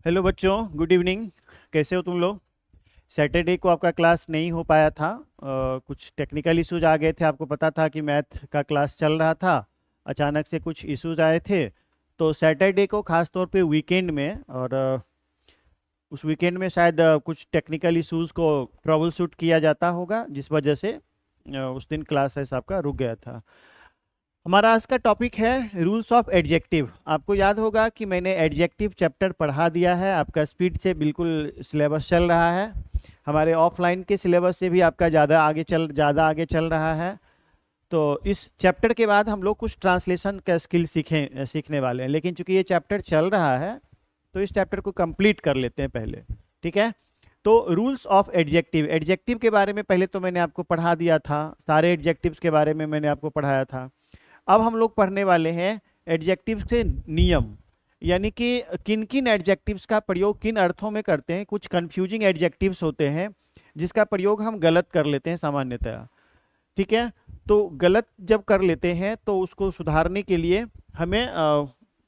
Hello बच्चों, good evening. कैसे हो तुम लोग? सैटरडे को आपका क्लास नहीं हो पाया था। कुछ टेक्निकल इश्यूज आ गए थे। आपको पता था कि मैथ का क्लास चल रहा था, अचानक से कुछ इश्यूज आए थे। तो सैटरडे को खास तौर पे वीकेंड में और उस वीकेंड में शायद कुछ टेक्निकल इश्यूज को ट्रबल शूट किया जाता होगा, जिस वजह से उस दिन क्लासेस आपका रुक गया था। हमारा आज का टॉपिक है रूल्स ऑफ एडजेक्टिव। आपको याद होगा कि मैंने एडजेक्टिव चैप्टर पढ़ा दिया है। आपका स्पीड से बिल्कुल सिलेबस चल रहा है। हमारे ऑफलाइन के सिलेबस से भी आपका ज़्यादा आगे चल रहा है। तो इस चैप्टर के बाद हम लोग कुछ ट्रांसलेशन का स्किल सीखने वाले हैं, लेकिन चूंकि ये चैप्टर चल रहा है तो इस चैप्टर को कंप्लीट कर लेते हैं पहले। ठीक है। तो रूल्स ऑफ एडजेक्टिव, एडजेक्टिव के बारे में पहले तो मैंने आपको पढ़ा दिया था। सारे एडजेक्टिव्स के बारे में मैंने आपको पढ़ाया था। अब हम लोग पढ़ने वाले हैं एडजेक्टिव्स के नियम, यानी कि किन किन एडजेक्टिव्स का प्रयोग किन अर्थों में करते हैं। कुछ कंफ्यूजिंग एडजेक्टिव्स होते हैं जिसका प्रयोग हम गलत कर लेते हैं सामान्यतः। ठीक है। तो गलत जब कर लेते हैं तो उसको सुधारने के लिए हमें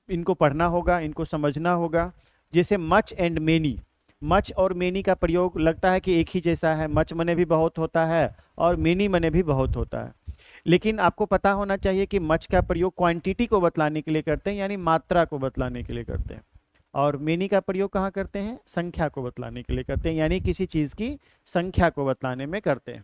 इनको पढ़ना होगा, इनको समझना होगा। जैसे मच एंड मेनी, मच और मेनी का प्रयोग लगता है कि एक ही जैसा है। मच मने भी बहुत होता है और मेनी मने भी बहुत होता है, लेकिन आपको पता होना चाहिए कि मच का प्रयोग क्वांटिटी को बतलाने के लिए करते हैं, यानी मात्रा को बतलाने के लिए करते हैं। और मेनी का प्रयोग कहाँ करते हैं? संख्या को बतलाने के लिए करते हैं, यानी किसी चीज़ की संख्या को बतलाने में करते हैं।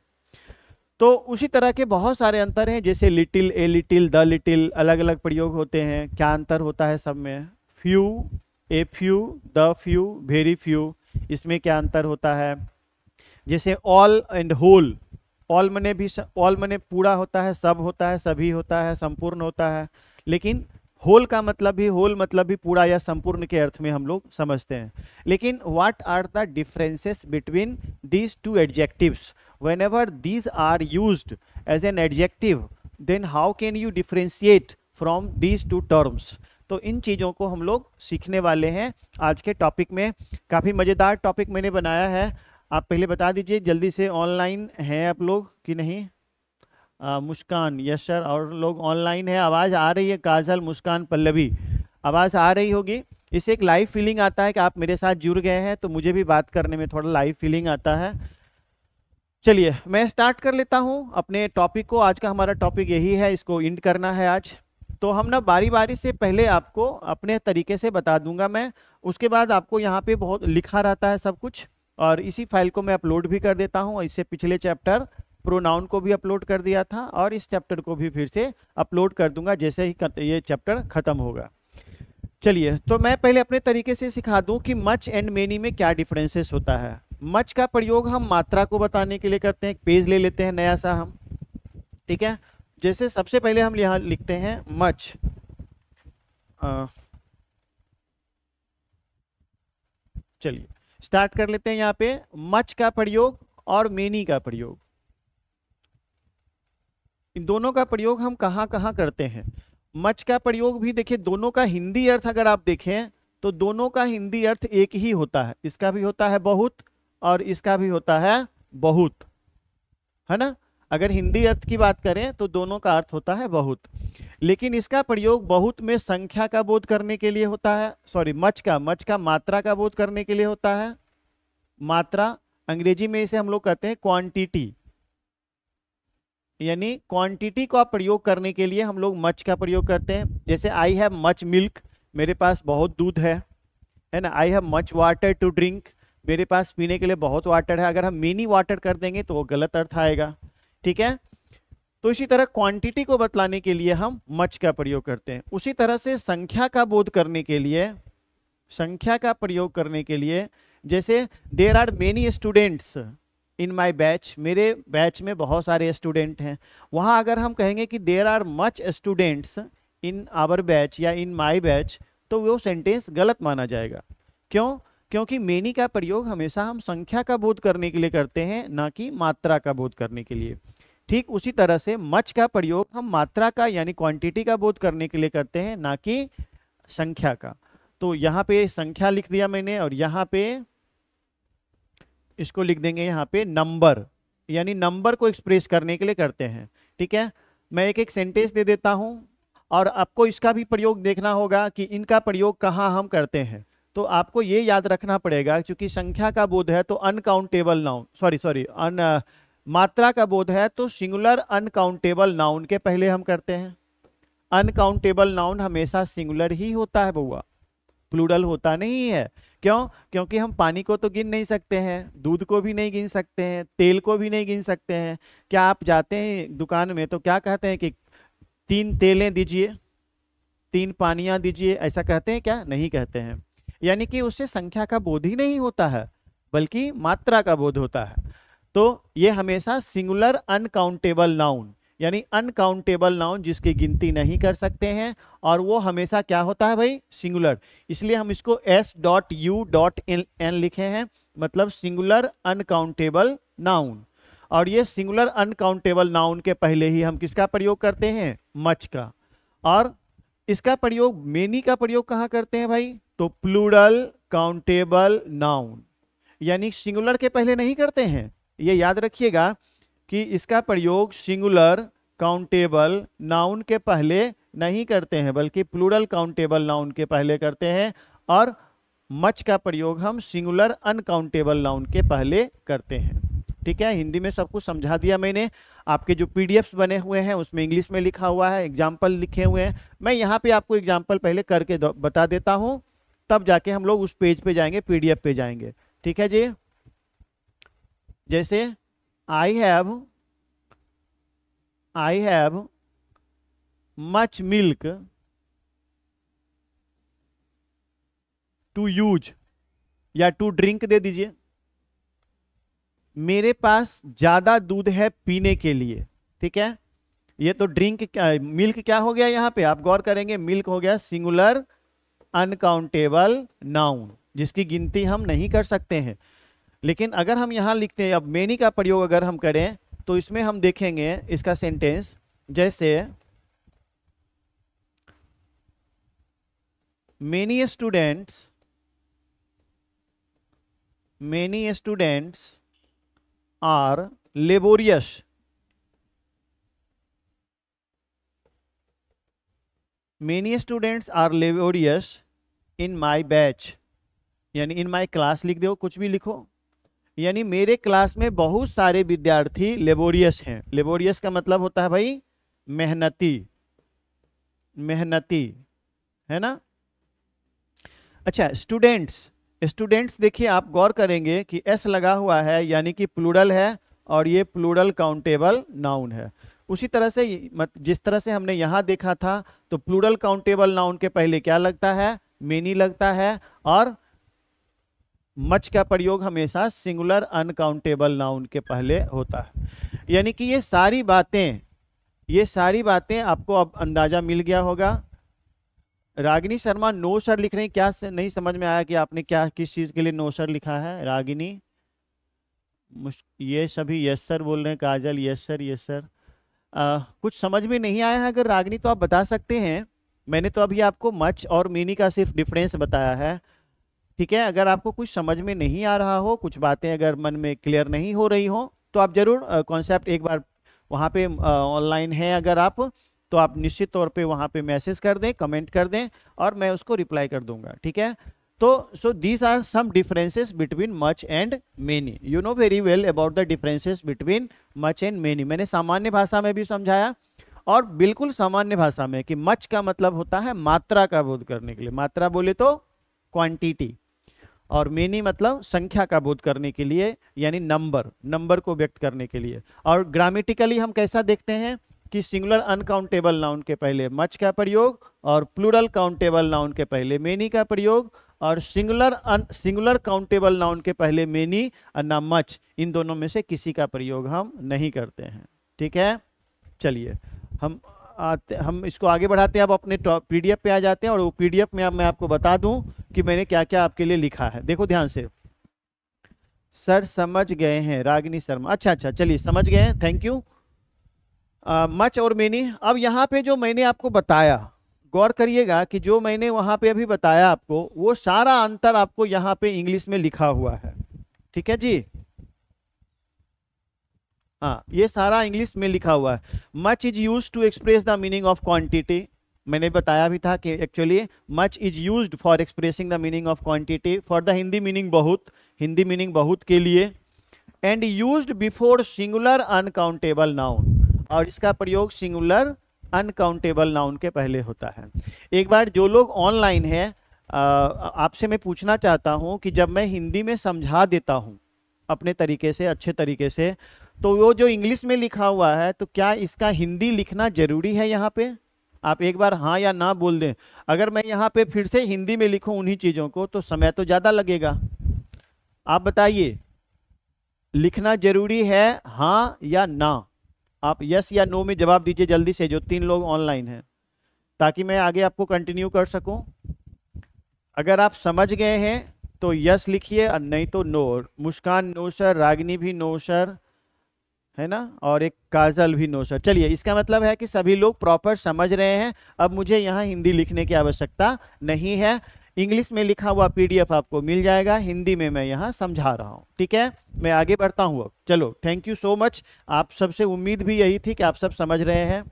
तो उसी तरह के बहुत सारे अंतर हैं, जैसे little, a little, the little, अलग अलग प्रयोग होते हैं। क्या अंतर होता है सब में? Few, a few, the few, very few, इसमें क्या अंतर होता है? जैसे ऑल एंड होल, ऑल मने पूरा होता है, सब होता है, सभी होता है, संपूर्ण होता है। लेकिन होल का मतलब भी पूरा या संपूर्ण के अर्थ में हम लोग समझते हैं। लेकिन what are the differences between these two adjectives? whenever these are used as an adjective, then how can you differentiate from these two terms? तो इन चीज़ों को हम लोग सीखने वाले हैं आज के टॉपिक में। काफ़ी मज़ेदार टॉपिक मैंने बनाया है। आप पहले बता दीजिए जल्दी से, ऑनलाइन हैं आप लोग कि नहीं? मुस्कान, यस सर, और लोग ऑनलाइन है। आवाज़ आ रही है? काजल, मुस्कान, पल्लवी, आवाज़ आ रही होगी। इससे एक लाइव फीलिंग आता है कि आप मेरे साथ जुड़ गए हैं, तो मुझे भी बात करने में थोड़ा लाइव फीलिंग आता है। चलिए मैं स्टार्ट कर लेता हूं अपने टॉपिक को। आज का हमारा टॉपिक यही है, इसको इंड करना है आज। तो हम ना बारी बारी से पहले आपको अपने तरीके से बता दूंगा मैं, उसके बाद आपको यहाँ पे बहुत लिखा रहता है सब कुछ, और इसी फाइल को मैं अपलोड भी कर देता हूँ। इससे पिछले चैप्टर प्रोनाउन को भी अपलोड कर दिया था, और इस चैप्टर को भी फिर से अपलोड कर दूंगा जैसे ही ये चैप्टर खत्म होगा। चलिए, तो मैं पहले अपने तरीके से सिखा दूं कि मच एंड मेनी में क्या डिफरेंसेस होता है। मच का प्रयोग हम मात्रा को बताने के लिए करते हैं। एक पेज ले लेते हैं नया सा हम, ठीक है। जैसे सबसे पहले हम यहाँ लिखते हैं मच। चलिए स्टार्ट कर लेते हैं यहाँ पे मच का प्रयोग और मेनी का प्रयोग। इन दोनों का प्रयोग हम कहाँ कहाँ करते हैं? मच का प्रयोग भी देखिए, दोनों का हिंदी अर्थ अगर आप देखें तो दोनों का हिंदी अर्थ एक ही होता है। इसका भी होता है बहुत और इसका भी होता है बहुत, है ना। अगर हिंदी अर्थ की बात करें तो दोनों का अर्थ होता है बहुत, लेकिन इसका प्रयोग बहुत में संख्या का बोध करने के लिए होता है। सॉरी, मच का मात्रा का बोध करने के लिए होता है। मात्रा, अंग्रेजी में इसे हम लोग कहते हैं क्वांटिटी, यानी क्वांटिटी का प्रयोग करने के लिए हम लोग मच का प्रयोग करते हैं। जैसे आई हैव मच मिल्क, मेरे पास बहुत दूध है ना। I have much water to drink, मेरे पास पीने के लिए बहुत वाटर है। अगर हम मेनी वाटर कर देंगे तो वो गलत अर्थ आएगा, ठीक है। तो इसी तरह क्वांटिटी को बतलाने के लिए हम मच का प्रयोग करते हैं। उसी तरह से संख्या का बोध करने के लिए, संख्या का प्रयोग करने के लिए, जैसे there are many students in my batch, मेरे बैच में बहुत सारे स्टूडेंट हैं। वहाँ अगर हम कहेंगे कि there are much students in our batch या इन माई बैच, तो वो सेंटेंस गलत माना जाएगा। क्यों? क्योंकि मेनी का प्रयोग हमेशा हम संख्या का बोध करने के लिए करते हैं, ना कि मात्रा का बोध करने के लिए। ठीक उसी तरह से मच का प्रयोग हम मात्रा का यानी क्वांटिटी का बोध करने के लिए करते हैं, ना कि संख्या का। तो यहाँ पे संख्या लिख दिया मैंने, और यहाँ पे इसको लिख देंगे यहाँ पे नंबर, यानी नंबर को एक्सप्रेस करने के लिए करते हैं, ठीक है। मैं एक एक सेंटेंस दे देता हूँ और आपको इसका भी प्रयोग देखना होगा कि इनका प्रयोग कहाँ हम करते हैं। तो आपको ये याद रखना पड़ेगा, क्योंकि संख्या का बोध है तो अनकाउंटेबल नाउन, सॉरी मात्रा का बोध है तो सिंगुलर अनकाउंटेबल नाउन के पहले हम करते हैं। अनकाउंटेबल नाउन हमेशा सिंगुलर ही होता है बउआ, प्लूरल होता नहीं है। क्यों? क्योंकि हम पानी को तो गिन नहीं सकते हैं, दूध को भी नहीं गिन सकते हैं, तेल को भी नहीं गिन सकते हैं। क्या आप जाते हैं दुकान में तो क्या कहते हैं कि 3 तेलें दीजिए, 3 पानियां दीजिए, ऐसा कहते हैं क्या? नहीं कहते हैं। यानी कि उससे संख्या का बोध ही नहीं होता है, बल्कि मात्रा का बोध होता है। तो ये हमेशा सिंगुलर अनकाउंटेबल नाउन, यानी अनकाउंटेबल नाउन जिसकी गिनती नहीं कर सकते हैं, और वो हमेशा क्या होता है भाई? सिंगुलर। इसलिए हम इसको S.U.N लिखे हैं, मतलब सिंगुलर अनकाउंटेबल नाउन। और ये सिंगुलर अनकाउंटेबल नाउन के पहले ही हम किसका प्रयोग करते हैं? मच का। और इसका प्रयोग, मेनी का प्रयोग कहाँ करते हैं भाई? तो प्लूरल काउंटेबल नाउन, यानी सिंगुलर के पहले नहीं करते हैं। ये याद रखिएगा कि इसका प्रयोग सिंगुलर काउंटेबल नाउन के पहले नहीं करते हैं, बल्कि प्लूरल काउंटेबल नाउन के पहले करते हैं। और मच का प्रयोग हम सिंगुलर अनकाउंटेबल नाउन के पहले करते हैं। ठीक है, हिंदी में सब कुछ समझा दिया मैंने। आपके जो पीडीएफ्स बने हुए हैं उसमें इंग्लिश में लिखा हुआ है, एग्जाम्पल लिखे हुए हैं। मैं यहाँ पे आपको एग्जाम्पल पहले करके बता देता हूँ, तब जाके हम लोग उस पेज पे जाएंगे, पीडीएफ पे जाएंगे। ठीक है जी। जैसे I have much milk to use, या टू ड्रिंक दे दीजिए। मेरे पास ज्यादा दूध है पीने के लिए। ठीक है, ये तो ड्रिंक, मिल्क क्या हो गया यहाँ पे? आप गौर करेंगे, मिल्क हो गया सिंगुलर अनकाउंटेबल नाउन, जिसकी गिनती हम नहीं कर सकते हैं। लेकिन अगर हम यहाँ लिखते हैं, अब मेनी का प्रयोग अगर हम करें तो इसमें हम देखेंगे इसका सेंटेंस, जैसे many students are laborious in my batch, यानी इन माई क्लास लिख दो, कुछ भी लिखो। यानी मेरे क्लास में बहुत सारे विद्यार्थी लेबोरियस हैं। लेबोरियस का मतलब होता है भाई मेहनती, है ना। अच्छा, स्टूडेंट्स देखिए, आप गौर करेंगे कि एस लगा हुआ है, यानी कि प्लूरल है, और ये प्लूरल काउंटेबल नाउन है। उसी तरह से जिस तरह से हमने यहाँ देखा था, तो प्लूरल काउंटेबल नाउन के पहले क्या लगता है? मेनी लगता है। और मच का प्रयोग हमेशा सिंगुलर अनकाउंटेबल नाउन के पहले होता है। यानी कि ये सारी बातें आपको अब अंदाजा मिल गया होगा। रागिनी शर्मा नो सर लिख रहे हैं, क्या नहीं समझ में आया कि आपने क्या, किस चीज के लिए नो सर लिखा है? रागिनी, ये सभी यस सर बोल रहे हैं। काजल यस सर। कुछ समझ में नहीं आया है अगर रागिनी, तो आप बता सकते हैं। मैंने तो अभी आपको मच और मीनी का सिर्फ डिफरेंस बताया है। ठीक है, अगर आपको कुछ समझ में नहीं आ रहा हो, कुछ बातें अगर मन में क्लियर नहीं हो रही हो, तो आप जरूर कॉन्सेप्ट एक बार वहाँ पे ऑनलाइन है अगर आप, तो आप निश्चित तौर पे वहाँ पे मैसेज कर दें, कमेंट कर दें, और मैं उसको रिप्लाई कर दूंगा। ठीक है, तो so these are some differences between much and many. You know very well about the differences between much and many. मैंने सामान्य भाषा में भी समझाया, और बिल्कुल सामान्य भाषा में, कि मच का मतलब होता है मात्रा का बोध करने के लिए। मात्रा बोले तो क्वांटिटी, और मेनी मतलब संख्या का बोध करने के लिए, यानी नंबर को व्यक्त करने के लिए। और ग्रामेटिकली हम कैसा देखते हैं कि सिंगुलर अनकाउंटेबल नाउन के पहले मच का प्रयोग, और प्लूरल काउंटेबल नाउन के पहले मेनी का प्रयोग, और सिंगुलर काउंटेबल नाउन के पहले मेनी और ना मच, इन दोनों में से किसी का प्रयोग हम नहीं करते हैं। ठीक है, चलिए हम इसको आगे बढ़ाते हैं। अब अपने पीडीएफ पे आ जाते हैं, और वो पीडीएफ में अब मैं आपको बता दूं कि मैंने क्या क्या आपके लिए लिखा है। देखो ध्यान से। सर समझ गए हैं, रागिनी शर्मा, अच्छा चलिए समझ गए हैं, थैंक यू। मच और मेनी, अब यहाँ पे जो मैंने आपको बताया, गौर करिएगा कि जो मैंने वहां पे अभी बताया आपको, वो सारा अंतर आपको यहाँ पे इंग्लिश में लिखा हुआ है। ठीक है जी, हाँ, ये सारा इंग्लिश में लिखा हुआ है। Much is used to express the meaning of quantity, मैंने बताया भी था कि actually much is used for expressing the meaning of quantity, for the Hindi meaning बहुत, हिंदी मीनिंग बहुत के लिए, and used before singular uncountable noun, और इसका प्रयोग सिंगुलर अनकाउंटेबल नाउन के पहले होता है। एक बार जो लोग ऑनलाइन हैं, आपसे मैं पूछना चाहता हूं कि जब मैं हिंदी में समझा देता हूं अपने तरीके से, अच्छे तरीके से, तो वो जो इंग्लिश में लिखा हुआ है, तो क्या इसका हिंदी लिखना जरूरी है यहाँ पे? आप एक बार हाँ या ना बोल दें। अगर मैं यहाँ पे फिर से हिंदी में लिखूं उन्हीं चीज़ों को, तो समय तो ज़्यादा लगेगा। आप बताइए, लिखना जरूरी है हाँ या ना? आप यस या नो में जवाब दीजिए जल्दी से, जो 3 लोग ऑनलाइन हैं, ताकि मैं आगे आपको कंटिन्यू कर सकूं। अगर आप समझ गए हैं तो यस लिखिए, और नहीं तो नो। मुस्कान नो सर, रागिनी भी नो सर, है ना, और एक काजल भी नो सर। चलिए, इसका मतलब है कि सभी लोग प्रॉपर समझ रहे हैं। अब मुझे यहाँ हिंदी लिखने की आवश्यकता नहीं है। इंग्लिश में लिखा हुआ पीडीएफ आपको मिल जाएगा, हिंदी में मैं यहाँ समझा रहा हूँ। ठीक है, मैं आगे बढ़ता हूँ अब। चलो, थैंक यू सो मच। आप सबसे उम्मीद भी यही थी कि आप सब समझ रहे हैं।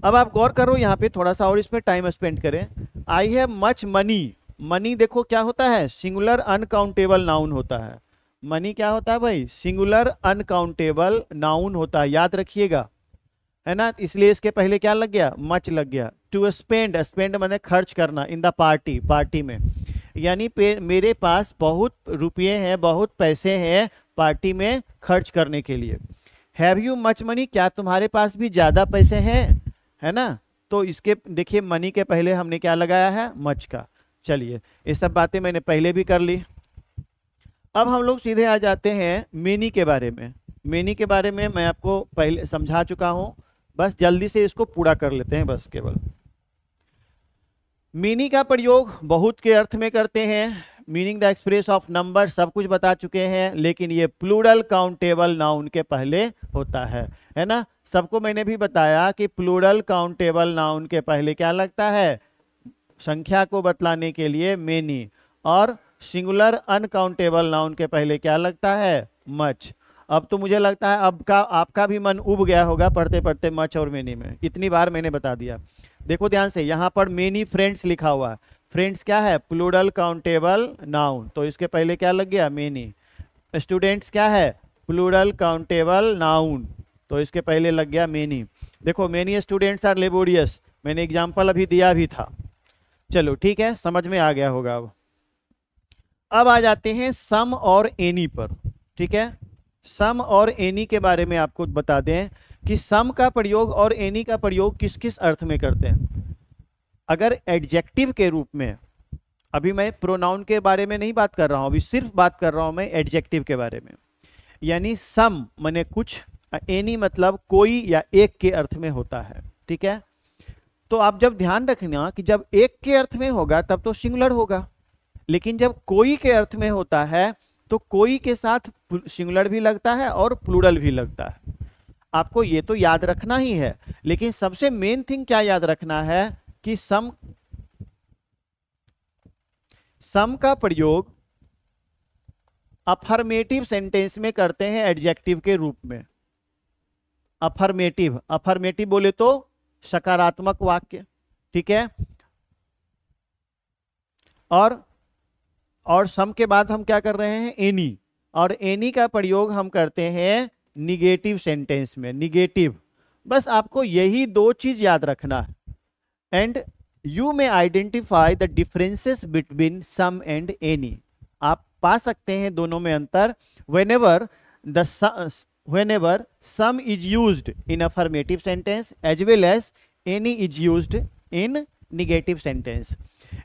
अब आप गौर करो यहाँ पे थोड़ा सा और इस पर टाइम स्पेंड करें। आई हैव मच मनी। मनी देखो क्या होता है, सिंगुलर अनकाउंटेबल नाउन होता है। मनी क्या होता है भाई? सिंगुलर अनकाउंटेबल नाउन होता है, याद रखिएगा, है ना। इसलिए इसके पहले क्या लग गया? मच लग गया। टू स्पेंड, स्पेंड माने खर्च करना, इन द पार्टी, पार्टी में, यानी मेरे पास बहुत रुपये हैं, बहुत पैसे हैं पार्टी में खर्च करने के लिए। हैव यू मच मनी, क्या तुम्हारे पास भी ज़्यादा पैसे हैं, है ना। तो इसके देखिए, मनी के पहले हमने क्या लगाया है? मच का। चलिए, ये सब बातें मैंने पहले भी कर ली। अब हम लोग सीधे आ जाते हैं मेनी के बारे में। मेनी के बारे में मैं आपको पहले समझा चुका हूं, बस जल्दी से इसको पूरा कर लेते हैं बस केवल। मीनी का प्रयोग बहुत के अर्थ में करते हैं, meaning the express of number, सब कुछ बता चुके हैं, लेकिन ये प्लूरल काउंटेबल नाउन के पहले होता है ना। सबको मैंने भी बताया कि प्लूरल काउंटेबल नाउन के पहले क्या लगता है? संख्या को बतलाने के लिए मेनी, और सिंगुलर अनकाउंटेबल नाउन के पहले क्या लगता है? मच। अब तो मुझे लगता है अब का आपका भी मन उब गया होगा पढ़ते पढ़ते मच और मेनी में, इतनी बार मैंने बता दिया। देखो ध्यान से, यहाँ पर मेनी फ्रेंड्स लिखा हुआ है। फ्रेंड्स क्या है? प्लूरल काउंटेबल नाउन, तो इसके पहले क्या लग गया? मेनी। स्टूडेंट्स क्या है? प्लूरल काउंटेबल नाउन, तो इसके पहले लग गया मेनी। देखो, मेनी स्टूडेंट्स आर लेबोरियस, मैंने एग्जाम्पल अभी दिया भी था। चलो ठीक है, समझ में आ गया होगा। अब आ जाते हैं सम और एनी पर। ठीक है, सम और एनी के बारे में आपको बता दें कि सम का प्रयोग और एनी का प्रयोग किस किस अर्थ में करते हैं। अगर एडजेक्टिव के रूप में, अभी मैं प्रोनाउन के बारे में नहीं बात कर रहा हूं, अभी सिर्फ बात कर रहा हूं मैं एडजेक्टिव के बारे में। यानी सम माने कुछ, एनी मतलब कोई या एक के अर्थ में होता है। ठीक है, तो आप जब ध्यान रखना कि जब एक के अर्थ में होगा तब तो सिंगुलर होगा, लेकिन जब कोई के अर्थ में होता है तो कोई के साथ सिंगुलर भी लगता है और प्लूरल भी लगता है। आपको ये तो याद रखना ही है, लेकिन सबसे मेन थिंग क्या याद रखना है कि सम का प्रयोग अफर्मेटिव सेंटेंस में करते हैं एडजेक्टिव के रूप में। अफर्मेटिव, अफर्मेटिव बोले तो सकारात्मक वाक्य। ठीक है, और सम के बाद हम क्या कर रहे हैं? एनी, और एनी का प्रयोग हम करते हैं निगेटिव सेंटेंस में। निगेटिव, बस आपको यही दो चीज याद रखना है। And you may identify the differences between some and any. आप पा सकते हैं दोनों में अंतर। whenever sum is used in affirmative sentence as well as any is used in negative sentence,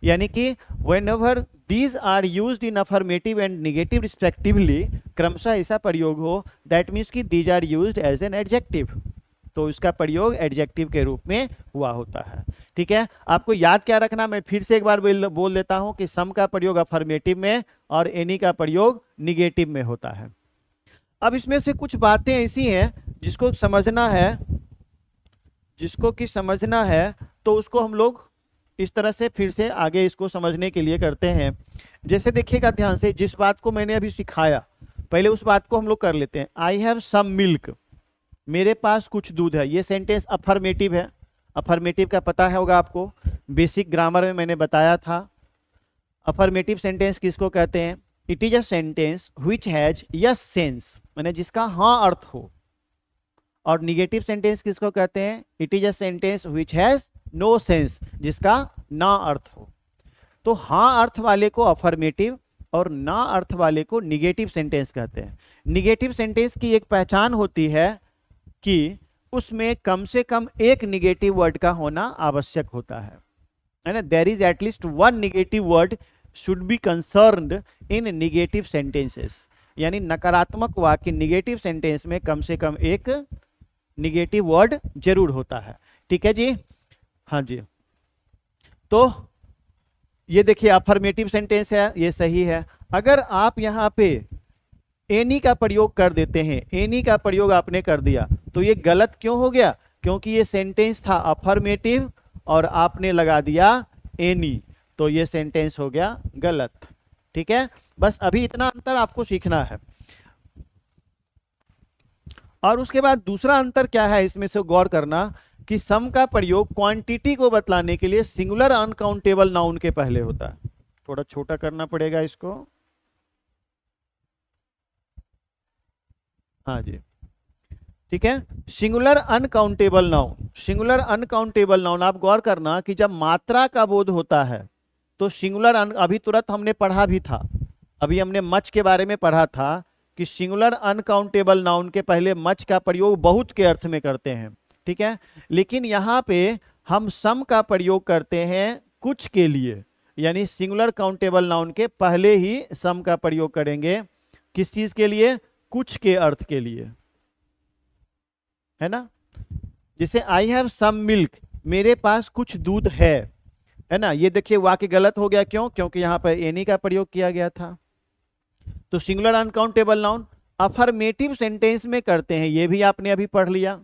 यानी कि whenever these are used in affirmative and negative respectively, क्रमशः ऐसा प्रयोग हो, that means कि these are used as an adjective, तो इसका प्रयोग एडजेक्टिव के रूप में हुआ होता है। ठीक है, आपको याद क्या रखना, मैं फिर से एक बार बोल देता हूं कि सम का प्रयोग अफर्मेटिव में और एनी का प्रयोग निगेटिव में होता है। अब इसमें से कुछ बातें ऐसी हैं जिसको समझना है, तो उसको हम लोग इस तरह से फिर से आगे इसको समझने के लिए करते हैं। जैसे देखिएगा ध्यान से, जिस बात को मैंने अभी सिखाया पहले उस बात को हम लोग कर लेते हैं। आई हैव सम मिल्क, मेरे पास कुछ दूध है। ये सेंटेंस अफर्मेटिव है। अफर्मेटिव का पता होगा आपको, बेसिक ग्रामर में मैंने बताया था। अफर्मेटिव सेंटेंस किसको कहते हैं? It is a sentence which has yes sense, माने जिसका हाँ अर्थ हो। और निगेटिव सेंटेंस किसको कहते हैं? It is a sentence which has no sense, जिसका ना अर्थ हो। तो हाँ अर्थ वाले को अफर्मेटिव और ना अर्थ वाले को निगेटिव सेंटेंस कहते हैं। निगेटिव सेंटेंस की एक पहचान होती है कि उसमें कम से कम एक निगेटिव वर्ड का होना आवश्यक होता है ना। There is at least one negative word should be concerned in negative sentences, यानी नकारात्मक वाक्य निगेटिव सेंटेंस में कम से कम एक निगेटिव वर्ड जरूर होता है। ठीक है जी, हाँ जी। तो ये देखिए अफर्मेटिव सेंटेंस है, ये सही है। अगर आप यहाँ पे एनी का प्रयोग कर देते हैं, एनी का प्रयोग आपने कर दिया, तो ये गलत क्यों हो गया? क्योंकि ये सेंटेंस था अफर्मेटिव और आपने लगा दिया एनी, तो ये सेंटेंस हो गया गलत। ठीक है, बस अभी इतना अंतर आपको सीखना है। और उसके बाद दूसरा अंतर क्या है इसमें से गौर करना कि सम का प्रयोग क्वांटिटी को बतलाने के लिए सिंगुलर अनकाउंटेबल नाउन के पहले होता है। थोड़ा छोटा करना पड़ेगा इसको, हाँ जी, ठीक है। Singular uncountable noun, singular uncountable noun आप गौर करना कि जब मात्रा का बोध होता है तो सिंगुलर अभी तुरंत हमने पढ़ा भी था, अभी हमने मच के बारे में पढ़ा था कि सिंगुलर अनकाउंटेबल नाउन के पहले मच का प्रयोग बहुत के अर्थ में करते हैं। ठीक है, लेकिन यहाँ पे हम सम का प्रयोग करते हैं कुछ के लिए, यानी सिंगुलर काउंटेबल नाउन के पहले ही सम का प्रयोग करेंगे। किस चीज के लिए? कुछ के अर्थ के लिए, है ना। जैसे आई हैव सम मिल्क, मेरे पास कुछ दूध है ना। ये देखिए वाक्य गलत हो गया, क्यों? क्योंकि यहाँ पर एनी का प्रयोग किया गया था। तो singular uncountable noun affirmative sentence में करते हैं, ये भी आपने अभी पढ़ लिया।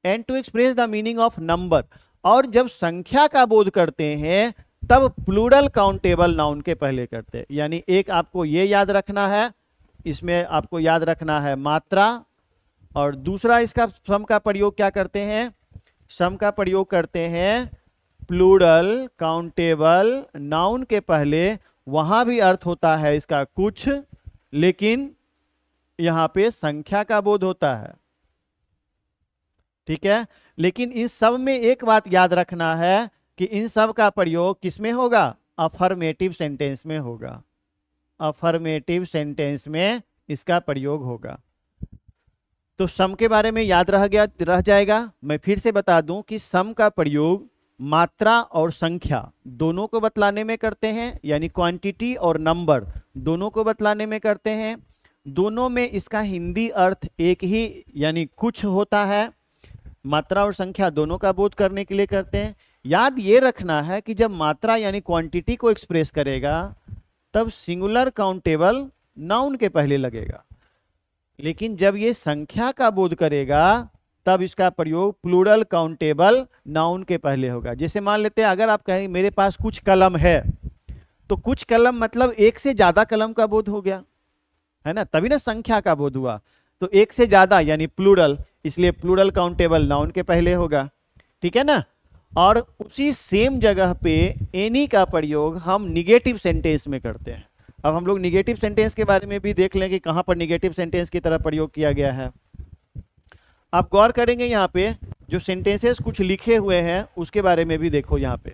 And to express the meaning of number, और जब संख्या का बोध करते हैं तब प्लूरल काउंटेबल नाउन के पहले करते हैं। यानी एक आपको ये याद रखना है, इसमें आपको याद रखना है मात्रा, और दूसरा इसका सम का प्रयोग क्या करते हैं? सम का प्रयोग करते हैं प्लूरल काउंटेबल नाउन के पहले। वहां भी अर्थ होता है इसका कुछ, लेकिन यहां पे संख्या का बोध होता है। ठीक है, लेकिन इस सब में एक बात याद रखना है कि इन सब का प्रयोग किसमें होगा? अफर्मेटिव सेंटेंस में होगा, अफर्मेटिव सेंटेंस में इसका प्रयोग होगा। तो सम के बारे में याद रह जाएगा। मैं फिर से बता दूं कि सम का प्रयोग मात्रा और संख्या दोनों को बतलाने में करते हैं, यानी क्वांटिटी और नंबर दोनों को बतलाने में करते हैं। दोनों में इसका हिंदी अर्थ एक ही, यानी कुछ होता है। मात्रा और संख्या दोनों का बोध करने के लिए करते हैं। याद ये रखना है कि जब मात्रा यानी क्वांटिटी को एक्सप्रेस करेगा तब सिंगुलर काउंटेबल नाउन के पहले लगेगा, लेकिन जब ये संख्या का बोध करेगा तब इसका प्रयोग प्लूरल काउंटेबल नाउन के पहले होगा। जैसे मान लेते हैं अगर आप कहें मेरे पास कुछ कलम है, तो कुछ कलम मतलब एक से ज्यादा कलम का बोध हो गया, है ना, तभी ना संख्या का बोध हुआ। तो एक से ज्यादा यानी प्लूरल, इसलिए प्लूरल काउंटेबल नाउन के पहले होगा। ठीक है ना। और उसी सेम जगह पे एनी का प्रयोग हम निगेटिव सेंटेंस में करते हैं। अब हम लोग निगेटिव सेंटेंस के बारे में भी देख लें कि कहां पर निगेटिव सेंटेंस की तरह प्रयोग किया गया है। आप गौर करेंगे यहाँ पे जो सेंटेंसेस कुछ लिखे हुए हैं उसके बारे में भी देखो। यहाँ पे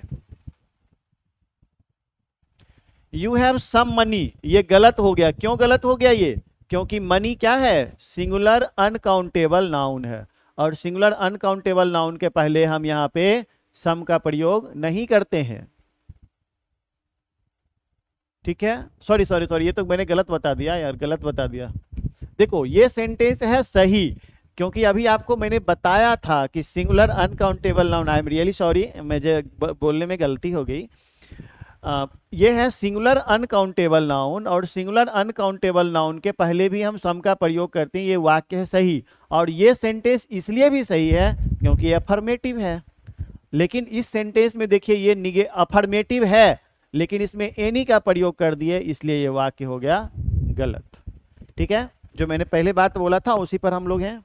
यू हैव सम मनी, ये गलत हो गया। क्यों गलत हो गया ये? क्योंकि मनी क्या है? सिंगुलर अनकाउंटेबल नाउन है, और सिंगुलर अनकाउंटेबल नाउन के पहले हम यहाँ पे सम का प्रयोग नहीं करते हैं। ठीक है, सॉरी सॉरी सॉरी, ये तो मैंने गलत बता दिया यार, गलत बता दिया। देखो ये सेंटेंस है सही, क्योंकि अभी आपको मैंने बताया था कि singular uncountable noun, I am really sorry, मुझे बोलने में गलती हो गई। ये है सिंगुलर अनकाउंटेबल नाउन, और सिंगुलर अनकाउंटेबल नाउन के पहले भी हम सम का प्रयोग करते हैं। ये वाक्य है सही, और ये सेंटेंस इसलिए भी सही है क्योंकि ये अफर्मेटिव है। लेकिन इस सेंटेंस में देखिए ये अफर्मेटिव है, लेकिन इसमें एनी का प्रयोग कर दिए, इसलिए ये वाक्य हो गया गलत। ठीक है, जो मैंने पहले बात बोला था उसी पर हम लोग हैं।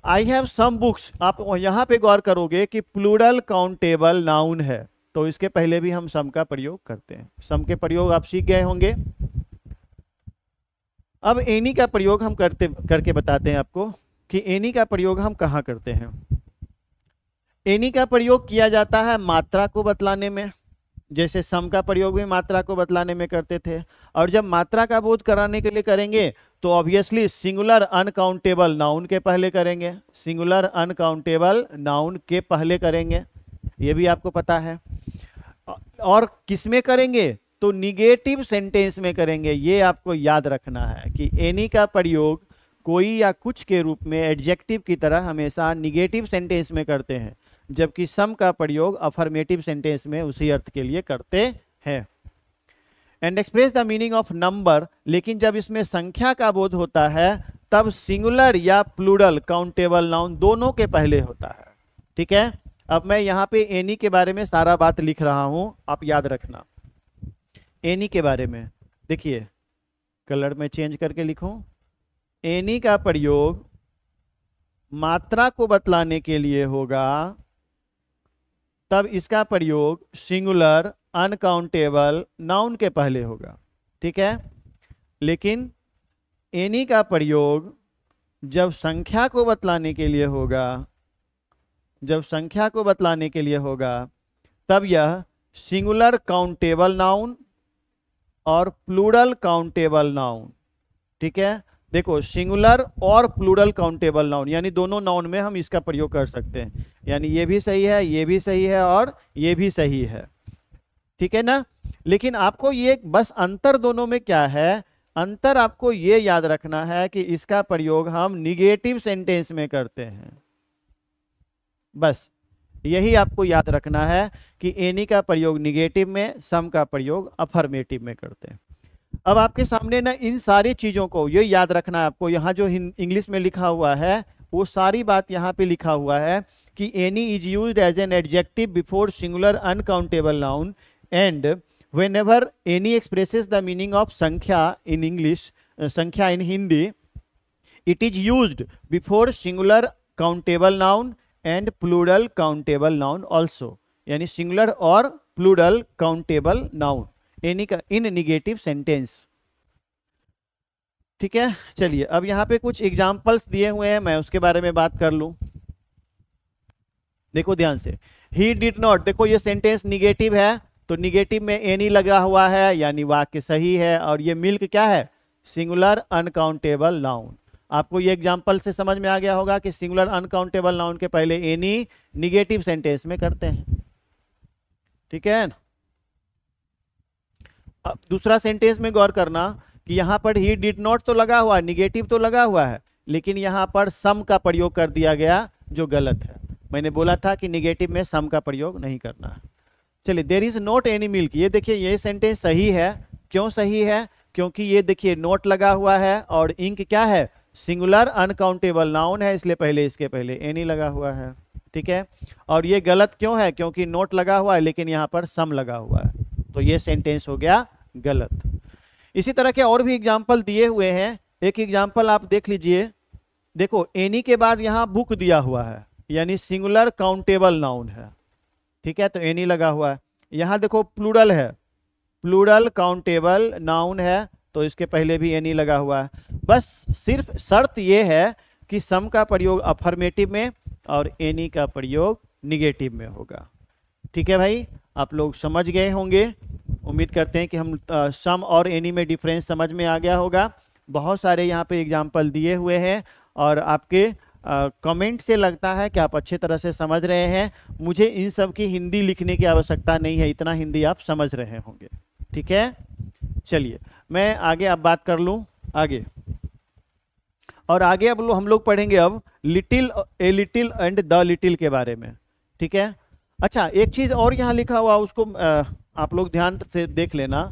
आई हैव सम बुक्स, आप यहां पे गौर करोगे कि प्लूरल काउंटेबल नाउन है, तो इसके पहले भी हम सम का प्रयोग करते हैं। सम के प्रयोग आप सीख गए होंगे। अब एनी का प्रयोग हम करके बताते हैं आपको कि एनी का प्रयोग हम कहाँ करते हैं। एनी का प्रयोग किया जाता है मात्रा को बतलाने में, जैसे सम का प्रयोग भी मात्रा को बतलाने में करते थे। और जब मात्रा का बोध कराने के लिए करेंगे तो ऑब्वियसली सिंगुलर अनकाउंटेबल नाउन के पहले करेंगे, सिंगुलर अनकाउंटेबल नाउन के पहले करेंगे, ये भी आपको पता है। और किस में करेंगे, तो निगेटिव सेंटेंस में करेंगे। ये आपको याद रखना है कि एनी का प्रयोग कोई या कुछ के रूप में एडजेक्टिव की तरह हमेशा निगेटिव सेंटेंस में करते हैं, जबकि सम का प्रयोग अफर्मेटिव सेंटेंस में उसी अर्थ के लिए करते हैं। And express the meaning of number, लेकिन जब इसमें संख्या का बोध होता है तब सिंगुलर या प्लूरल काउंटेबल नाउन दोनों के पहले होता है। ठीक है, अब मैं यहाँ पे एनी के बारे में सारा बात लिख रहा हूं, आप याद रखना। एनी के बारे में देखिए, कलर में चेंज करके लिखूं। एनी का प्रयोग मात्रा को बतलाने के लिए होगा, तब इसका प्रयोग सिंगुलर अनकाउंटेबल नाउन के पहले होगा। ठीक है, लेकिन एनी का प्रयोग जब संख्या को बतलाने के लिए होगा, जब संख्या को बतलाने के लिए होगा, तब यह सिंगुलर काउंटेबल नाउन और प्लूरल काउंटेबल नाउन। ठीक है, देखो सिंगुलर और प्लूरल काउंटेबल नाउन यानी दोनों नाउन में हम इसका प्रयोग कर सकते हैं, यानी ये भी सही है, ये भी सही है और ये भी सही है। ठीक है ना, लेकिन आपको ये बस अंतर दोनों में क्या है, अंतर आपको ये याद रखना है कि इसका प्रयोग हम निगेटिव सेंटेंस में करते हैं। बस यही आपको याद रखना है कि एनी का प्रयोग निगेटिव में, सम का प्रयोग अफर्मेटिव में करते हैं। अब आपके सामने ना इन सारी चीजों को ये याद रखना है आपको, यहाँ जो इंग्लिश में लिखा हुआ है वो सारी बात यहाँ पे लिखा हुआ है कि any is used as an adjective before singular uncountable noun and whenever any expresses the meaning of संख्या in English, संख्या in Hindi, it is used before singular countable noun and plural countable noun also, यानी singular और plural countable noun any का इन negative sentence. ठीक है, चलिए अब यहाँ पे कुछ एग्जाम्पल्स दिए हुए हैं, मैं उसके बारे में बात कर लूं। देखो ध्यान से, ही डिड नॉट, देखो ये सेंटेंस निगेटिव है तो निगेटिव में एनी लगा हुआ है यानी वाक्य सही है। और ये मिल्क क्या है, सिंगुलर अनकाउंटेबल नाउन। आपको ये एग्जांपल से समझ में आ गया होगा कि सिंगुलर अनकाउंटेबल नाउन के पहले एनी निगेटिव सेंटेंस में करते हैं। ठीक है, अब दूसरा सेंटेंस में गौर करना कि यहाँ पर ही डिड नॉट तो लगा हुआ है, निगेटिव तो लगा हुआ है, लेकिन यहाँ पर सम का प्रयोग कर दिया गया जो गलत है। मैंने बोला था कि निगेटिव में सम का प्रयोग नहीं करना है। चलिए, there is not any milk, ये देखिए ये सेंटेंस सही है। क्यों सही है, क्योंकि ये देखिए नोट लगा हुआ है और इंक क्या है, सिंगुलर अनकाउंटेबल नाउन है, इसलिए पहले इसके पहले एनी लगा हुआ है। ठीक है, और ये गलत क्यों है, क्योंकि नोट लगा हुआ है लेकिन यहाँ पर सम लगा हुआ है, तो ये सेंटेंस हो गया गलत। इसी तरह के और भी एग्जाम्पल दिए हुए हैं। एक एग्जाम्पल आप देख लीजिए, देखो एनी के बाद यहाँ बुक दिया हुआ है यानी सिंगुलर काउंटेबल नाउन है। ठीक है, तो एनी लगा हुआ है। यहाँ देखो प्लूरल है, प्लूरल काउंटेबल नाउन है, तो इसके पहले भी एनी लगा हुआ है। बस सिर्फ शर्त ये है कि सम का प्रयोग अफर्मेटिव में और एनी का प्रयोग निगेटिव में होगा। ठीक है भाई, आप लोग समझ गए होंगे। उम्मीद करते हैं कि हम सम और एनी में डिफरेंस समझ में आ गया होगा। बहुत सारे यहाँ पे एग्जाम्पल दिए हुए हैं और आपके कमेंट से लगता है कि आप अच्छे तरह से समझ रहे हैं। मुझे इन सब की हिंदी लिखने की आवश्यकता नहीं है, इतना हिंदी आप समझ रहे होंगे। ठीक है, चलिए मैं आगे अब बात कर लूं आगे। और आगे अब हम लोग पढ़ेंगे अब little, a little and the little के बारे में। ठीक है, अच्छा एक चीज और यहाँ लिखा हुआ उसको आप लोग ध्यान से देख लेना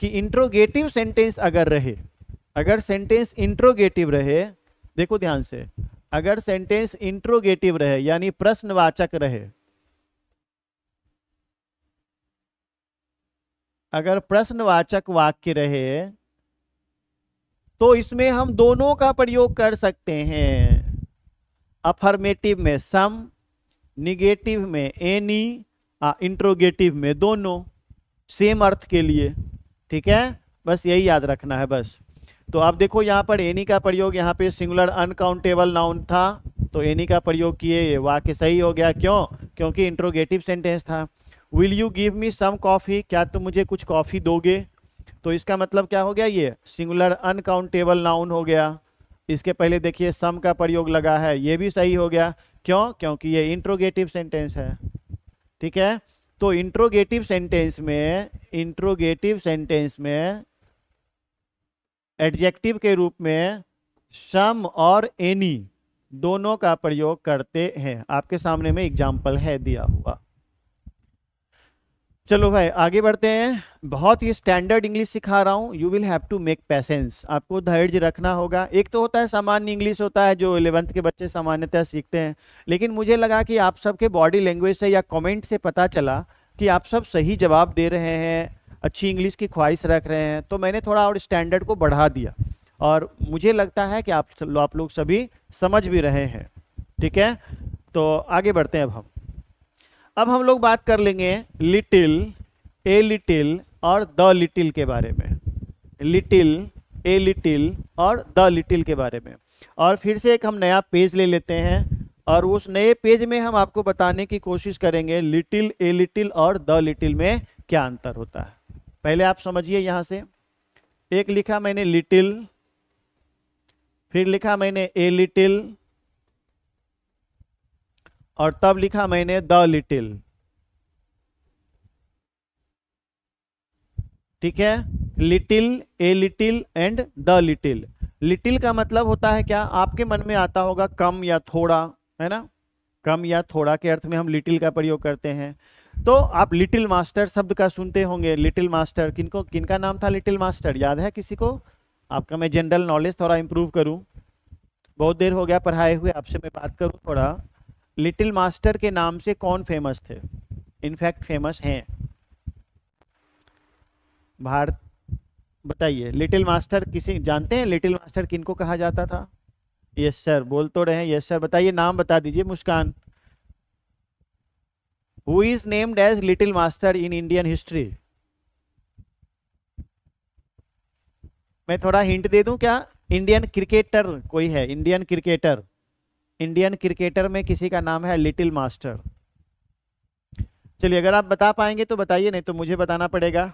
कि इंट्रोगेटिव सेंटेंस अगर रहे, अगर सेंटेंस इंट्रोगेटिव रहे, देखो ध्यान से, अगर सेंटेंस इंट्रोगेटिव रहे यानी प्रश्नवाचक रहे, अगर प्रश्नवाचक वाक्य रहे तो इसमें हम दोनों का प्रयोग कर सकते हैं। अफर्मेटिव में सम, निगेटिव में एनी, इंट्रोगेटिव में दोनों, सेम अर्थ के लिए। ठीक है, बस यही याद रखना है बस। तो आप देखो यहाँ पर एनी का प्रयोग, यहाँ पे सिंगुलर अनकाउंटेबल नाउन था तो एनी का प्रयोग किए, ये वाक्य सही हो गया। क्यों? क्योंकि इंट्रोगेटिव सेंटेंस था। Will you give me some coffee, क्या तुम मुझे कुछ कॉफ़ी दोगे? तो इसका मतलब क्या हो गया, ये सिंगुलर अनकाउंटेबल नाउन हो गया। इसके पहले देखिए सम का प्रयोग लगा है, ये भी सही हो गया। क्यों? क्योंकि ये इंट्रोगेटिव सेंटेंस है। ठीक है, तो इंट्रोगेटिव सेंटेंस में एडजेक्टिव के रूप में सम और एनी दोनों का प्रयोग करते हैं। आपके सामने में एग्जाम्पल है दिया हुआ। चलो भाई आगे बढ़ते हैं। बहुत ही स्टैंडर्ड इंग्लिश सिखा रहा हूँ, you will have to make patience, आपको धैर्य रखना होगा। एक तो होता है सामान्य इंग्लिश, होता है जो 11th के बच्चे सामान्यतः सीखते हैं, लेकिन मुझे लगा कि आप सबके बॉडी लैंग्वेज से या कमेंट से पता चला कि आप सब सही जवाब दे रहे हैं, अच्छी इंग्लिश की ख्वाहिश रख रहे हैं, तो मैंने थोड़ा और स्टैंडर्ड को बढ़ा दिया और मुझे लगता है कि आप लोग सभी समझ भी रहे हैं। ठीक है, तो आगे बढ़ते हैं। अब हम लोग बात कर लेंगे लिटिल, ए लिटिल और द लिटिल के बारे में। लिटिल, ए लिटिल और द लिटिल के बारे में। और फिर से एक हम नया पेज ले लेते हैं और उस नए पेज में हम आपको बताने की कोशिश करेंगे लिटिल, ए लिटिल और द लिटिल में क्या अंतर होता है। पहले आप समझिए, यहाँ से एक लिखा मैंने लिटिल, फिर लिखा मैंने ए लिटिल और तब लिखा मैंने द लिटिल। ठीक है, little, a little and the little. Little का मतलब होता है क्या, आपके मन में आता होगा कम या थोड़ा, है ना। कम या थोड़ा के अर्थ में हम लिटिल का प्रयोग करते हैं। तो आप लिटिल मास्टर शब्द का सुनते होंगे। लिटिल मास्टर किनका नाम था? लिटिल मास्टर याद है किसी को? आपका मैं जनरल नॉलेज थोड़ा इंप्रूव करूं, बहुत देर हो गया पढ़ाए हुए, आपसे मैं बात करूं थोड़ा। लिटिल मास्टर के नाम से कौन फेमस थे? इनफैक्ट फेमस हैं भारत। बताइए, लिटिल मास्टर किसी जानते हैं? लिटिल मास्टर किनको कहा जाता था? यस सर, बोल तो रहे हैं यस सर। बताइए, नाम बता दीजिए। Muskan, who is named as little master in Indian history? मैं थोड़ा हिंट दे दूं क्या? इंडियन क्रिकेटर कोई है? इंडियन क्रिकेटर, इंडियन क्रिकेटर में किसी का नाम है लिटिल मास्टर? चलिए, अगर आप बता पाएंगे तो बताइए, नहीं तो मुझे बताना पड़ेगा।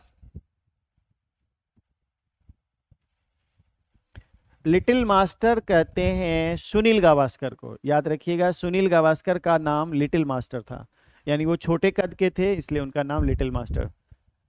लिटिल मास्टर कहते हैं सुनील गावस्कर को, याद रखिएगा। सुनील गावस्कर का नाम लिटिल मास्टर था, यानी वो छोटे कद के थे इसलिए उनका नाम लिटिल मास्टर।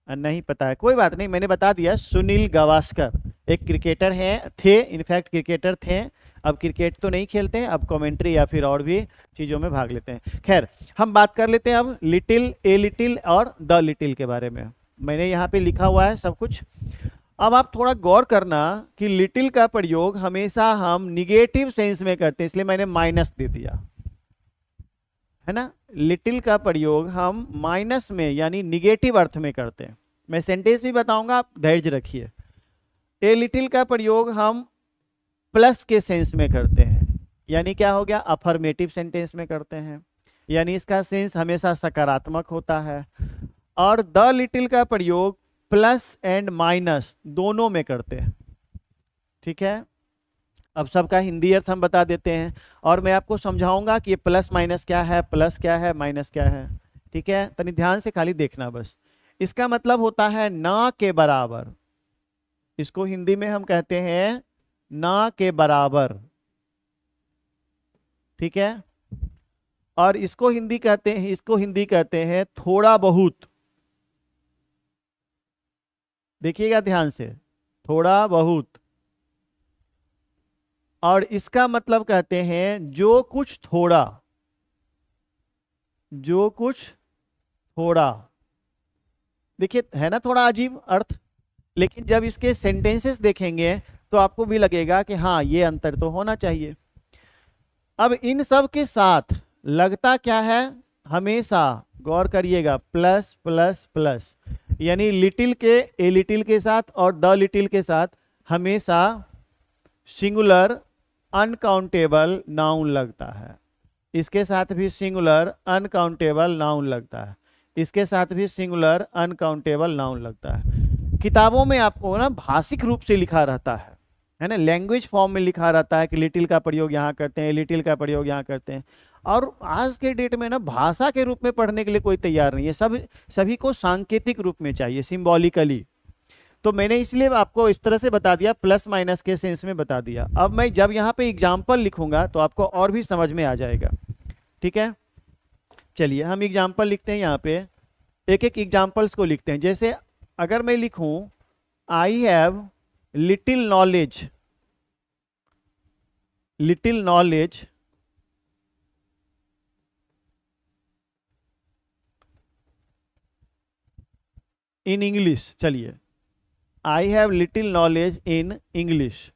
नहीं पता है, कोई बात नहीं, मैंने बता दिया। सुनील गावस्कर एक क्रिकेटर हैं, थे, इनफैक्ट क्रिकेटर थे। अब क्रिकेट तो नहीं खेलते हैं, अब कमेंट्री या फिर और भी चीज़ों में भाग लेते हैं। खैर, हम बात कर लेते हैं अब लिटिल, ए लिटिल और द लिटिल के बारे में। मैंने यहाँ पे लिखा हुआ है सब कुछ। अब आप थोड़ा गौर करना कि लिटिल का प्रयोग हमेशा हम निगेटिव सेंस में करते हैं, इसलिए मैंने माइनस दे दिया, है ना। लिटिल का प्रयोग हम माइनस में यानी निगेटिव अर्थ में करते हैं। मैं सेंटेंस भी बताऊंगा, आप धैर्य रखिए। ए लिटिल का प्रयोग हम प्लस के सेंस में करते हैं, यानी क्या हो गया, अफर्मेटिव सेंटेंस में करते हैं, यानी इसका सेंस हमेशा सकारात्मक होता है। और द लिटिल का प्रयोग प्लस एंड माइनस दोनों में करते हैं। ठीक है, अब सबका हिंदी अर्थ हम बता देते हैं और मैं आपको समझाऊंगा कि ये प्लस माइनस क्या है, प्लस क्या है, माइनस क्या है। ठीक है, तनी ध्यान से खाली देखना बस। इसका मतलब होता है ना के बराबर, इसको हिंदी में हम कहते हैं ना के बराबर। ठीक है, और इसको हिंदी कहते हैं थोड़ा बहुत। देखिएगा ध्यान से, थोड़ा बहुत। और इसका मतलब कहते हैं जो कुछ थोड़ा, जो कुछ थोड़ा। देखिए है ना थोड़ा अजीब अर्थ, लेकिन जब इसके सेंटेंसेस देखेंगे तो आपको भी लगेगा कि हाँ ये अंतर तो होना चाहिए। अब इन सब के साथ लगता क्या है, हमेशा गौर करिएगा, प्लस प्लस प्लस, यानी लिटिल के, ए लिटिल के साथ और द लिटिल के साथ हमेशा सिंगुलर अनकाउंटेबल नाउन लगता है। इसके साथ भी सिंगुलर अनकाउंटेबल नाउन लगता है, इसके साथ भी सिंगुलर अनकाउंटेबल नाउन लगता है। किताबों में आपको ना भाषिक रूप से लिखा रहता है ना, लैंग्वेज फॉर्म में लिखा रहता है कि लिटिल का प्रयोग यहाँ करते हैं, लिटिल का प्रयोग यहाँ करते हैं। और आज के डेट में ना भाषा के रूप में पढ़ने के लिए कोई तैयार नहीं है, सभी को सांकेतिक रूप में चाहिए, सिंबॉलिकली। तो मैंने इसलिए आपको इस तरह से बता दिया, प्लस माइनस के सेंस में बता दिया। अब मैं जब यहाँ पे एग्जाम्पल लिखूंगा तो आपको और भी समझ में आ जाएगा, ठीक है। चलिए हम एग्जाम्पल लिखते हैं, यहाँ पे एक एक एग्जाम्पल्स को लिखते हैं। जैसे अगर मैं लिखूं I have little knowledge, little knowledge in English, चलिए I have little knowledge in English,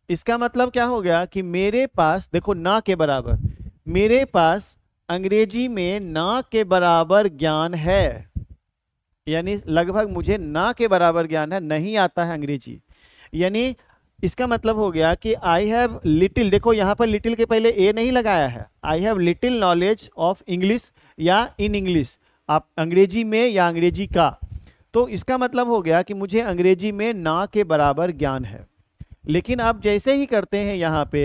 इसका मतलब क्या हो गया कि मेरे पास, देखो ना के बराबर, मेरे पास अंग्रेजी में ना के बराबर ज्ञान है, यानी लगभग मुझे ना के बराबर ज्ञान है, नहीं आता है अंग्रेजी। यानी इसका मतलब हो गया कि आई हैव लिटिल, देखो यहाँ पर लिटिल के पहले ए नहीं लगाया है, I have little knowledge of English या इन इंग्लिश, आप अंग्रेजी में या अंग्रेजी का। तो इसका मतलब हो गया कि मुझे अंग्रेजी में ना के बराबर ज्ञान है। लेकिन आप जैसे ही करते हैं यहाँ पे,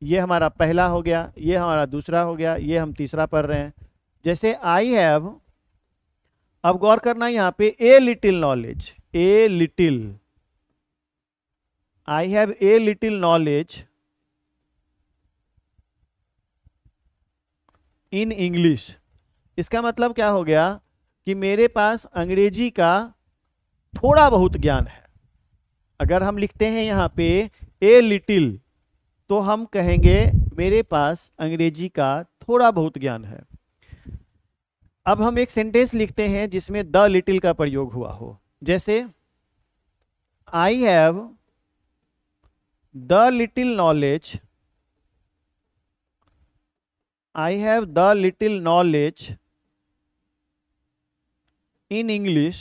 ये हमारा पहला हो गया, ये हमारा दूसरा हो गया, ये हम तीसरा पढ़ रहे हैं। जैसे आई हैव, अब गौर करना यहाँ पे a little knowledge, a little, I have a little knowledge in English, इसका मतलब क्या हो गया कि मेरे पास अंग्रेजी का थोड़ा बहुत ज्ञान है। अगर हम लिखते हैं यहाँ पे ए लिटिल, तो हम कहेंगे मेरे पास अंग्रेजी का थोड़ा बहुत ज्ञान है। अब हम एक सेंटेंस लिखते हैं जिसमें द लिटिल का प्रयोग हुआ हो। जैसे आई have the little knowledge, I have the little knowledge in English,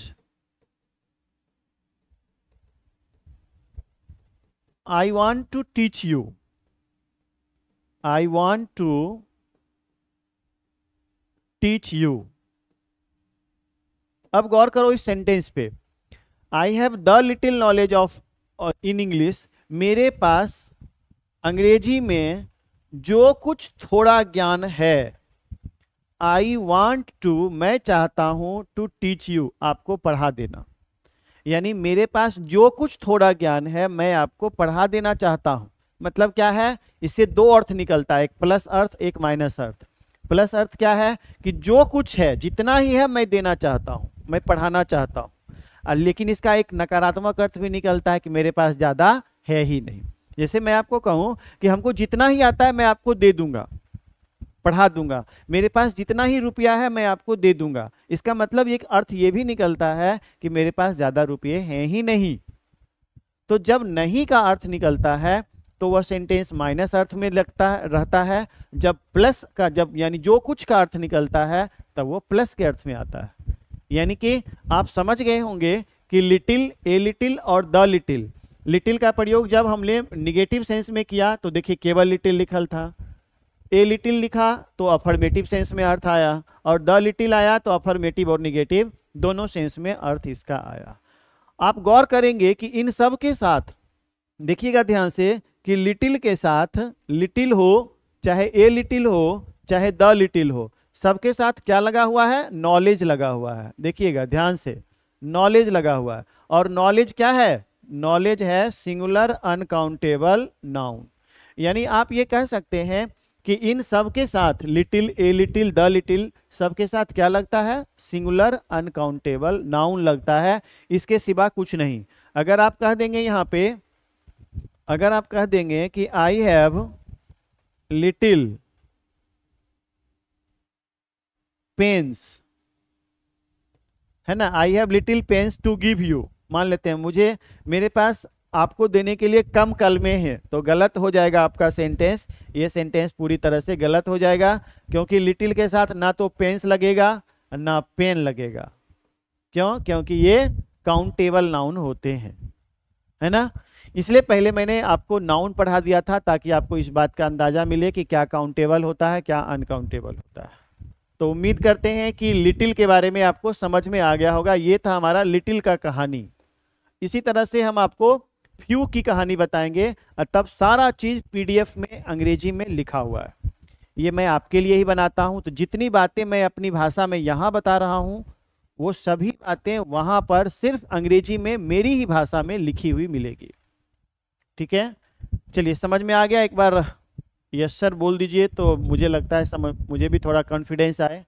I want to teach you, I want to teach you। अब गौर करो इस सेंटेंस पे, आई have the little knowledge of in English, मेरे पास अंग्रेजी में जो कुछ थोड़ा ज्ञान है, आई वॉन्ट टू, मैं चाहता हूं, टू टीच यू, आपको पढ़ा देना। यानी मेरे पास जो कुछ थोड़ा ज्ञान है मैं आपको पढ़ा देना चाहता हूं। मतलब क्या है, इससे दो अर्थ निकलता है, एक प्लस अर्थ, एक माइनस अर्थ। प्लस अर्थ क्या है कि जो कुछ है, जितना ही है मैं देना चाहता हूं, मैं पढ़ाना चाहता हूं। लेकिन इसका एक नकारात्मक अर्थ भी निकलता है कि मेरे पास ज्यादा है ही नहीं। जैसे मैं आपको कहूं कि हमको जितना ही आता है मैं आपको दे दूंगा, पढ़ा दूंगा, मेरे पास जितना ही रुपया है मैं आपको दे दूंगा। इसका मतलब एक अर्थ ये भी निकलता है कि मेरे पास ज्यादा रुपये हैं ही नहीं। तो जब नहीं का अर्थ निकलता है तो वह सेंटेंस माइनस अर्थ में रहता है। जब प्लस का, जब यानी जो कुछ का अर्थ निकलता है तब वो प्लस के अर्थ में आता है। यानी कि आप समझ गए होंगे कि लिटिल, ए लिटिल और द लिटिल, लिटिल का प्रयोग जब हमने निगेटिव सेंस में किया तो देखिए केवल लिटिल लिखल था, ए लिटिल लिखा तो अफर्मेटिव सेंस में अर्थ आया, और द लिटिल आया तो अफर्मेटिव और निगेटिव दोनों सेंस में अर्थ इसका आया। आप गौर करेंगे कि इन सब के साथ देखिएगा ध्यान से कि लिटिल के साथ, लिटिल हो चाहे ए लिटिल हो चाहे द लिटिल हो, सबके साथ क्या लगा हुआ है, नॉलेज लगा हुआ है। देखिएगा ध्यान से, नॉलेज लगा हुआ है। और नॉलेज क्या है, नॉलेज है सिंगुलर अनकाउंटेबल नाउन। यानी आप ये कह सकते हैं कि इन सब के साथ little, a little, the little, सबके साथ क्या लगता है, सिंगुलर अनकाउंटेबल नाउन लगता है, इसके सिवा कुछ नहीं। अगर आप कह देंगे यहाँ पे, अगर आप कह देंगे कि आई हैव लिटिल पेन्स, है ना, I have little pens to give you, मान लेते हैं मुझे, मेरे पास आपको देने के लिए कम कलमे हैं, तो गलत हो जाएगा आपका सेंटेंस। ये सेंटेंस पूरी तरह से गलत हो जाएगा, क्योंकि लिटिल के साथ ना तो पेन्स लगेगा ना पेन लगेगा। क्यों? क्योंकि ये काउंटेबल नाउन होते हैं, है ना। इसलिए पहले मैंने आपको नाउन पढ़ा दिया था ताकि आपको इस बात का अंदाजा मिले कि क्या काउंटेबल होता है, क्या अनकाउंटेबल होता है। तो उम्मीद करते हैं कि लिटिल के बारे में आपको समझ में आ गया होगा। ये था हमारा लिटिल का कहानी। इसी तरह से हम आपको फ्यू की कहानी बताएंगे, और तब सारा चीज पीडीएफ में अंग्रेजी में लिखा हुआ है। ये मैं आपके लिए ही बनाता हूं, तो जितनी बातें मैं अपनी भाषा में यहाँ बता रहा हूं वो सभी बातें वहां पर सिर्फ अंग्रेजी में मेरी ही भाषा में लिखी हुई मिलेगी। ठीक है, चलिए समझ में आ गया। एक बार यस सर बोल दीजिए तो मुझे लगता है मुझे भी थोड़ा कॉन्फिडेंस आए।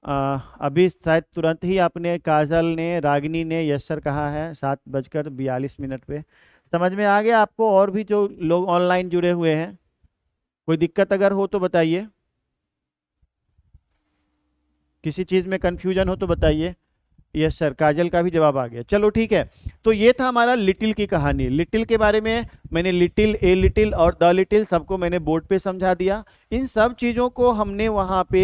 अभी शायद तुरंत ही आपने, काजल ने, रागिनी ने यस सर कहा है 7:42 पे। समझ में आ गया आपको? और भी जो लोग ऑनलाइन जुड़े हुए हैं, कोई दिक्कत अगर हो तो बताइए, किसी चीज़ में कन्फ्यूजन हो तो बताइए। यस सर, काजल का भी जवाब आ गया। चलो ठीक है, तो ये था हमारा लिटिल की कहानी। लिटिल के बारे में मैंने लिटिल, ए लिटिल और द लिटिल सबको मैंने बोर्ड पे समझा दिया। इन सब चीज़ों को हमने वहाँ पे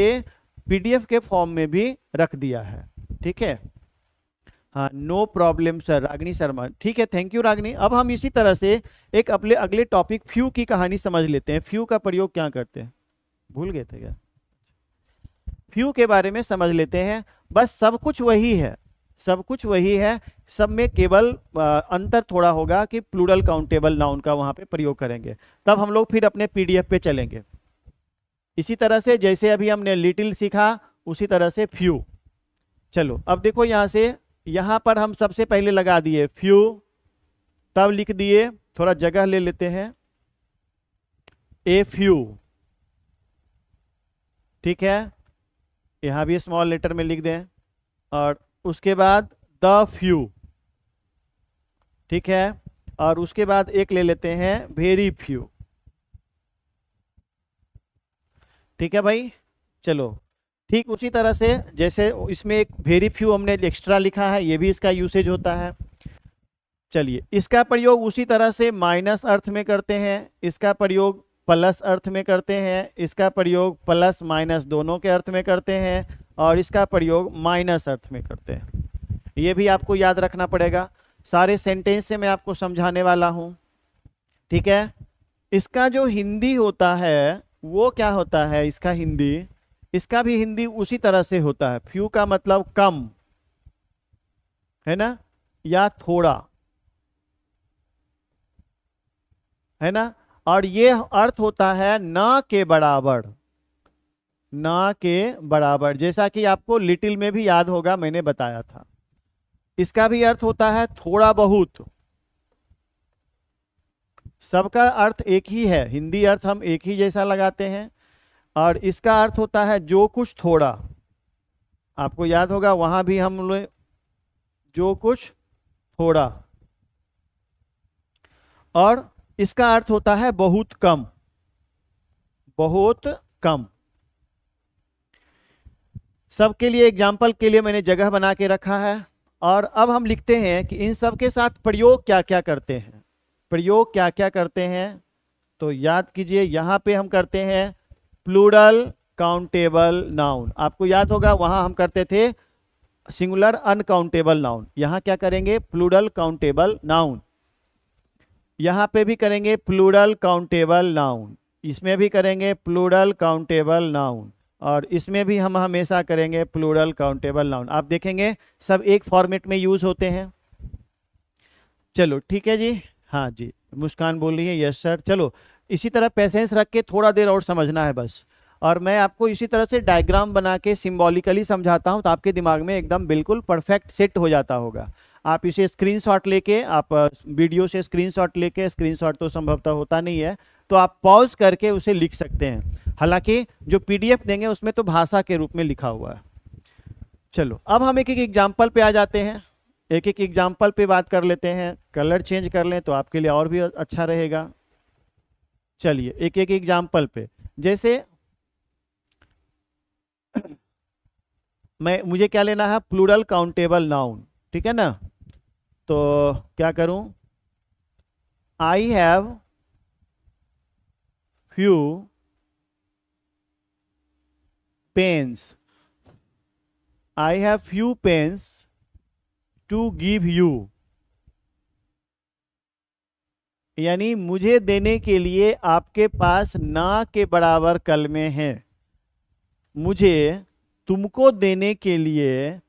पीडीएफ के फॉर्म में भी रख दिया है। ठीक है, हाँ, no problem sir, Ragini Sharma. ठीक है, थैंक यू रागिनी। अब हम इसी तरह से एक अपने अगले टॉपिक फ्यू की कहानी समझ लेते हैं। फ्यू का प्रयोग क्या करते हैं, भूल गए थे क्या? फ्यू के बारे में समझ लेते हैं। बस सब कुछ वही है, सब कुछ वही है, सब में केवल अंतर थोड़ा होगा कि प्लूरल काउंटेबल नाउन का वहां पे प्रयोग करेंगे। तब हम लोग फिर अपने पीडीएफ पे चलेंगे। इसी तरह से जैसे अभी हमने लिटिल सीखा उसी तरह से फ्यू। चलो अब देखो, यहां से यहां पर हम सबसे पहले लगा दिए फ्यू, तब लिख दिए, थोड़ा जगह ले लेते हैं, ए फ्यू। ठीक है, यहां भी स्मॉल लेटर में लिख दें, और उसके बाद द फ्यू। ठीक है, और उसके बाद एक ले लेते हैं वेरी फ्यू। ठीक है भाई, चलो ठीक उसी तरह से जैसे इसमें एक वेरी फ्यू हमने एक्स्ट्रा लिखा है, ये भी इसका यूसेज होता है। चलिए, इसका प्रयोग उसी तरह से माइनस अर्थ में करते हैं, इसका प्रयोग प्लस अर्थ में करते हैं, इसका प्रयोग प्लस माइनस दोनों के अर्थ में करते हैं, और इसका प्रयोग माइनस अर्थ में करते हैं। ये भी आपको याद रखना पड़ेगा। सारे सेंटेंस से मैं आपको समझाने वाला हूँ। ठीक है, इसका जो हिंदी होता है वो क्या होता है, इसका हिंदी, इसका भी हिंदी उसी तरह से होता है। फ्यू का मतलब कम है ना, या थोड़ा, है ना, और ये अर्थ होता है ना के बराबर, ना के बराबर, जैसा कि आपको लिटिल में भी याद होगा, मैंने बताया था। इसका भी अर्थ होता है थोड़ा बहुत। सबका अर्थ एक ही है, हिंदी अर्थ हम एक ही जैसा लगाते हैं, और इसका अर्थ होता है जो कुछ थोड़ा। आपको याद होगा वहां भी हम लोग जो कुछ थोड़ा, और इसका अर्थ होता है बहुत कम, बहुत कम। सबके लिए एग्जाम्पल के लिए मैंने जगह बना के रखा है। और अब हम लिखते हैं कि इन सब के साथ प्रयोग क्या क्या करते हैं, प्रयोग क्या क्या करते हैं। तो याद कीजिए, यहाँ पे हम करते हैं प्लूरल काउंटेबल नाउन। आपको याद होगा वहाँ हम करते थे सिंगुलर अनकाउंटेबल नाउन, यहाँ क्या करेंगे, प्लूरल काउंटेबल नाउन। यहाँ पे भी करेंगे प्लूरल काउंटेबल नाउन, इसमें भी करेंगे प्लूरल काउंटेबल नाउन, और इसमें भी हम हमेशा करेंगे प्लूरल काउंटेबल नाउन। आप देखेंगे सब एक फॉर्मेट में यूज होते हैं। चलो ठीक है जी, हाँ जी, मुस्कान बोल रही है यस सर। चलो इसी तरह पेशेंस रख के थोड़ा देर और समझना है बस। और मैं आपको इसी तरह से डायग्राम बना के सिंबॉलिकली समझाता हूँ, तो आपके दिमाग में एकदम बिल्कुल परफेक्ट सेट हो जाता होगा। आप इसे स्क्रीनशॉट लेके, आप वीडियो से स्क्रीनशॉट लेके, स्क्रीनशॉट तो संभवतः होता नहीं है, तो आप पॉज करके उसे लिख सकते हैं। हालांकि जो पीडीएफ देंगे उसमें तो भाषा के रूप में लिखा हुआ है। चलो अब हम एक एक एग्जाम्पल पे आ जाते हैं, एक एक एग्जाम्पल पे बात कर लेते हैं। कलर चेंज कर लें तो आपके लिए और भी अच्छा रहेगा। चलिए एक एक एग्जाम्पल पे, जैसे मुझे क्या लेना है, प्लूरल काउंटेबल नाउन। ठीक है ना, तो क्या करूं, I have few pens, I have few pens to give you. यानी मुझे देने के लिए आपके पास ना के बराबर कलमे हैं, मुझे तुमको देने के लिए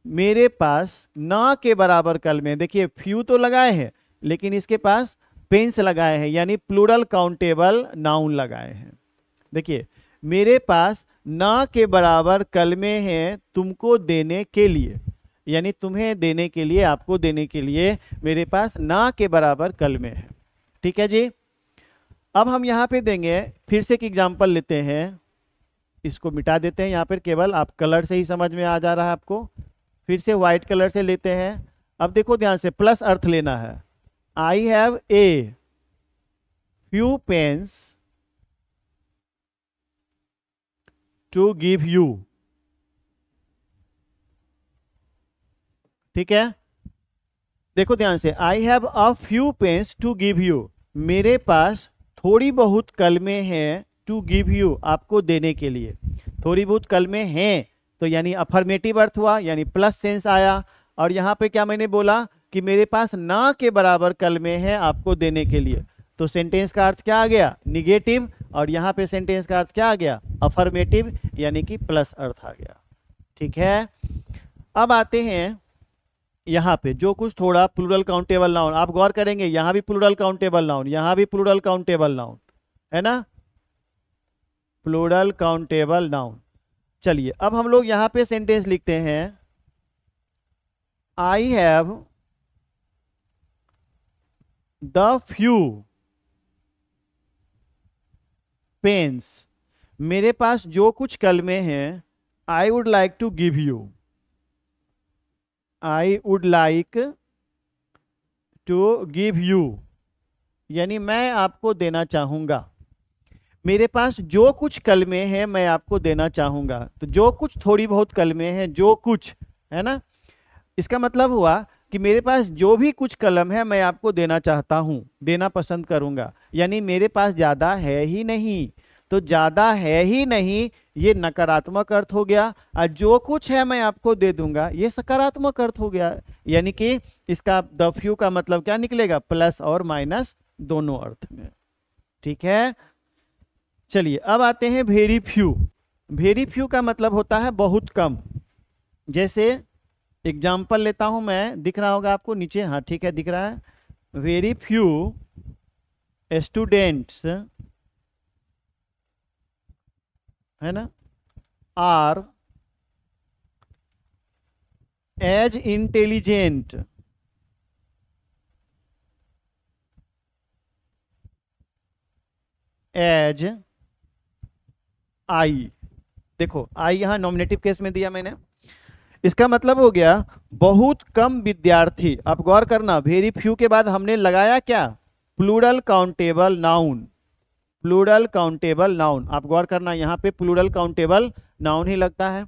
मेरे पास ना के बराबर कलमे। देखिए फ्यू तो लगाए हैं लेकिन इसके पास पेंस लगाए हैं, यानी प्लूरल काउंटेबल नाउन लगाए हैं। देखिए मेरे पास ना के बराबर कलमे हैं तुमको देने के लिए, यानी तुम्हें देने के लिए, आपको देने के लिए मेरे पास ना के बराबर कलमे हैं। ठीक है जी। अब हम यहाँ पे देंगे, फिर से एक एग्जांपल लेते हैं, इसको मिटा देते हैं यहाँ पर, केवल आप कलर से ही समझ में आ जा रहा है आपको। फिर से व्हाइट कलर से लेते हैं। अब देखो ध्यान से, प्लस अर्थ लेना है। I have a few pens to give you. ठीक है, देखो ध्यान से, I have a few pens to give you, मेरे पास थोड़ी बहुत कलमे हैं, टू गिव यू, आपको देने के लिए। थोड़ी बहुत कलमे हैं तो यानी अफर्मेटिव अर्थ हुआ, यानी प्लस सेंस आया। और यहाँ पे क्या मैंने बोला कि मेरे पास ना के बराबर कलमे हैं आपको देने के लिए, तो सेंटेंस का अर्थ क्या आ गया? निगेटिव। और यहाँ पे सेंटेंस का अर्थ क्या आ गया? अफर्मेटिव, यानी कि प्लस अर्थ आ गया। ठीक है, अब आते हैं यहाँ पे जो कुछ थोड़ा प्लूरल काउंटेबल नाउन, आप गौर करेंगे यहाँ भी प्लूरल काउंटेबल नाउन, यहाँ भी प्लूरल काउंटेबल नाउन है ना, प्लूरल काउंटेबल नाउन। चलिए अब हम लोग यहाँ पे सेंटेंस लिखते हैं, I have the few pens, मेरे पास जो कुछ कलमे हैं, I would like to give you, I would like to give you, यानी मैं आपको देना चाहूंगा। मेरे पास जो कुछ कलमे हैं मैं आपको देना चाहूंगा, तो जो कुछ थोड़ी बहुत कलमे हैं, जो कुछ है ना, इसका मतलब हुआ कि मेरे पास जो भी कुछ कलम है मैं आपको देना चाहता हूं, देना पसंद करूंगा, यानी मेरे पास ज्यादा है ही नहीं। तो ज्यादा है ही नहीं ये नकारात्मक अर्थ हो गया, और जो कुछ है मैं आपको दे दूंगा ये सकारात्मक अर्थ हो गया, यानी कि इसका द फ्यू का मतलब क्या निकलेगा? प्लस और माइनस दोनों अर्थ में। ठीक है, चलिए अब आते हैं वेरी फ्यू। वेरी फ्यू का मतलब होता है बहुत कम। जैसे एग्जाम्पल लेता हूं मैं, दिख रहा होगा आपको नीचे, हाँ ठीक है दिख रहा है। वेरी फ्यू स्टूडेंट्स है ना are as intelligent as I. देखो आई यहां नॉमिनेटिव केस में दिया मैंने, इसका मतलब हो गया बहुत कम विद्यार्थी। आप गौर करना, वेरी फ्यू के बाद हमने लगाया क्या? Plural countable noun, plural countable noun. आप गौर करना यहाँ पे प्लूरल काउंटेबल नाउन ही लगता है।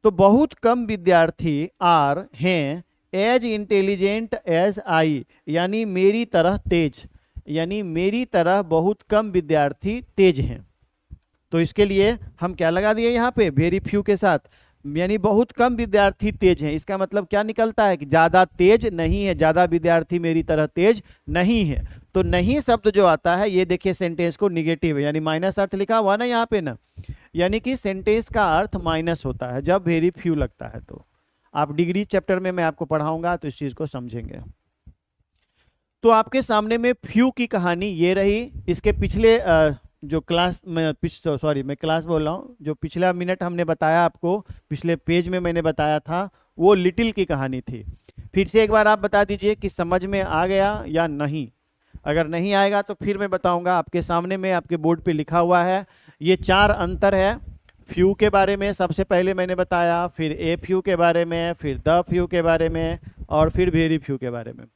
तो बहुत कम विद्यार्थी आर हैं एज इंटेलिजेंट एज आई, यानी मेरी तरह तेज, यानी मेरी तरह बहुत कम विद्यार्थी तेज हैं। तो इसके लिए हम क्या लगा दिए यहाँ पे? वेरी फ्यू के साथ, यानी बहुत कम विद्यार्थी तेज हैं। इसका मतलब क्या निकलता है कि ज्यादा तेज नहीं है, ज्यादा विद्यार्थी मेरी तरह तेज नहीं है। तो नहीं शब्द जो आता है ये देखिए सेंटेंस को निगेटिव है, यानी माइनस अर्थ लिखा हुआ ना यहाँ पे ना, यानी कि सेंटेंस का अर्थ माइनस होता है जब वेरी फ्यू लगता है। तो आप डिग्री चैप्टर में मैं आपको पढ़ाऊंगा तो इस चीज को समझेंगे। तो आपके सामने में फ्यू की कहानी ये रही। इसके पिछले जो क्लास में सॉरी मैं क्लास बोल रहा हूँ, जो पिछला मिनट हमने बताया आपको, पिछले पेज में मैंने बताया था, वो लिटिल की कहानी थी। फिर से एक बार आप बता दीजिए कि समझ में आ गया या नहीं। अगर नहीं आएगा तो फिर मैं बताऊंगा। आपके सामने में आपके बोर्ड पे लिखा हुआ है, ये 4 अंतर है। फ्यू के बारे में सबसे पहले मैंने बताया, फिर ए फ्यू के बारे में, फिर द फ्यू के बारे में, और फिर वेरी फ्यू के बारे में।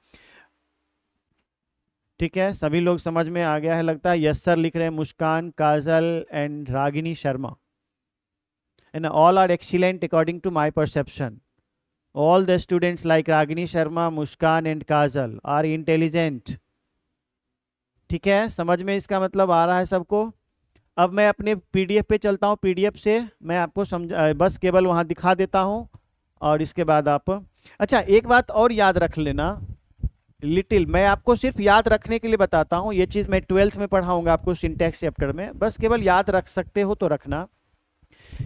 ठीक है, सभी लोग समझ में आ गया है लगता है। यस सर लिख रहे हैं Muskan, Kajal and Ragini Sharma. And all are excellent according to my perception. All the students like Ragini Sharma, Muskan and Kajal are intelligent. ठीक है, समझ में इसका मतलब आ रहा है सबको। अब मैं अपने पीडीएफ पे चलता हूँ, पीडीएफ से मैं आपको समझा, बस केवल वहाँ दिखा देता हूँ और इसके बाद आप। अच्छा एक बात और याद रख लेना, लिटिल, मैं आपको सिर्फ याद रखने के लिए बताता हूँ, ये चीज़ मैं 12th में पढ़ाऊंगा आपको सिंटैक्स चैप्टर में, बस केवल याद रख सकते हो तो रखना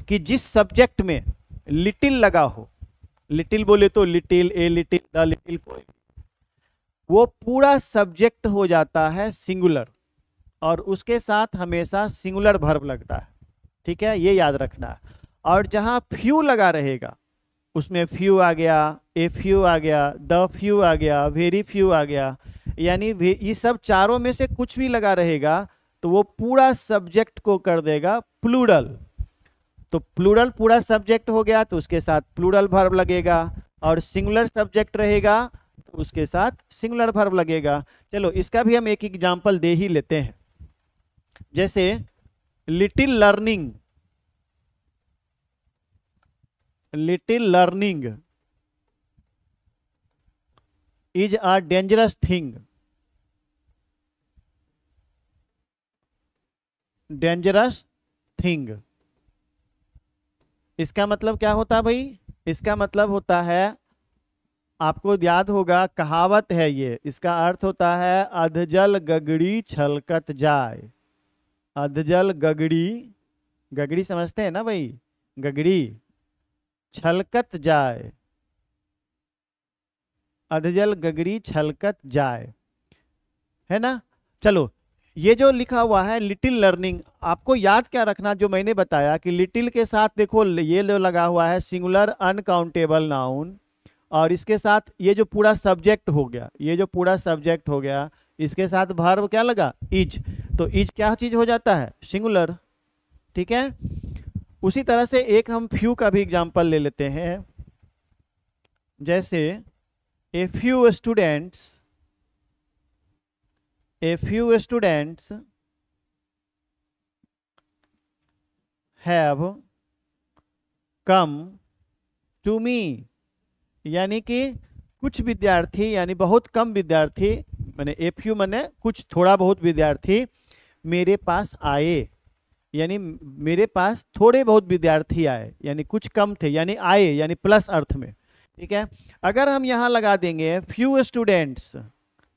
कि जिस सब्जेक्ट में लिटिल लगा हो, लिटिल बोले तो little, a little, the little, कोई, वो पूरा सब्जेक्ट हो जाता है सिंगुलर और उसके साथ हमेशा सिंगुलर वर्ब लगता है। ठीक है, ये याद रखना है। और जहाँ फ्यू लगा रहेगा उसमें फ्यू आ गया, ए फ्यू आ गया, द फ्यू आ गया, वेरी फ्यू आ गया, यानी ये सब चारों में से कुछ भी लगा रहेगा तो वो पूरा सब्जेक्ट को कर देगा प्लूरल। तो प्लूरल पूरा सब्जेक्ट हो गया तो उसके साथ प्लूरल वर्ब लगेगा, और सिंगुलर सब्जेक्ट रहेगा तो उसके साथ सिंगुलर वर्ब लगेगा। चलो इसका भी हम एक एग्जांपल दे ही लेते हैं। जैसे little learning, little learning is a dangerous thing, dangerous thing. इसका मतलब क्या होता है भाई? इसका मतलब होता है, आपको याद होगा कहावत है ये, इसका अर्थ होता है अधजल गगड़ी छलकत जाए। अधजल गगड़ी, गगड़ी समझते हैं ना भाई, गगड़ी, छलकत जाए, अधजल गगड़ी छलकत जाए, है ना। चलो ये जो लिखा हुआ है लिटिल लर्निंग, आपको याद क्या रखना, जो मैंने बताया कि लिटिल के साथ देखो ये जो लगा हुआ है सिंगुलर अनकाउंटेबल नाउन, और इसके साथ ये जो पूरा सब्जेक्ट हो गया, ये जो पूरा सब्जेक्ट हो गया, इसके साथ वर्ब क्या लगा? इज। तो इज क्या चीज हो जाता है? सिंगुलर। ठीक है, उसी तरह से एक हम फ्यू का भी एग्जांपल ले लेते हैं। जैसे a few students, a few students have come to me, यानी कि कुछ विद्यार्थी, यानी बहुत कम विद्यार्थी, मैंने ए फ्यू मैंने कुछ, थोड़ा बहुत विद्यार्थी मेरे पास आए, यानी मेरे पास थोड़े बहुत विद्यार्थी आए, यानी कुछ कम थे, यानी आए, यानी प्लस अर्थ में। ठीक है, अगर हम यहां लगा देंगे फ्यू स्टूडेंट्स,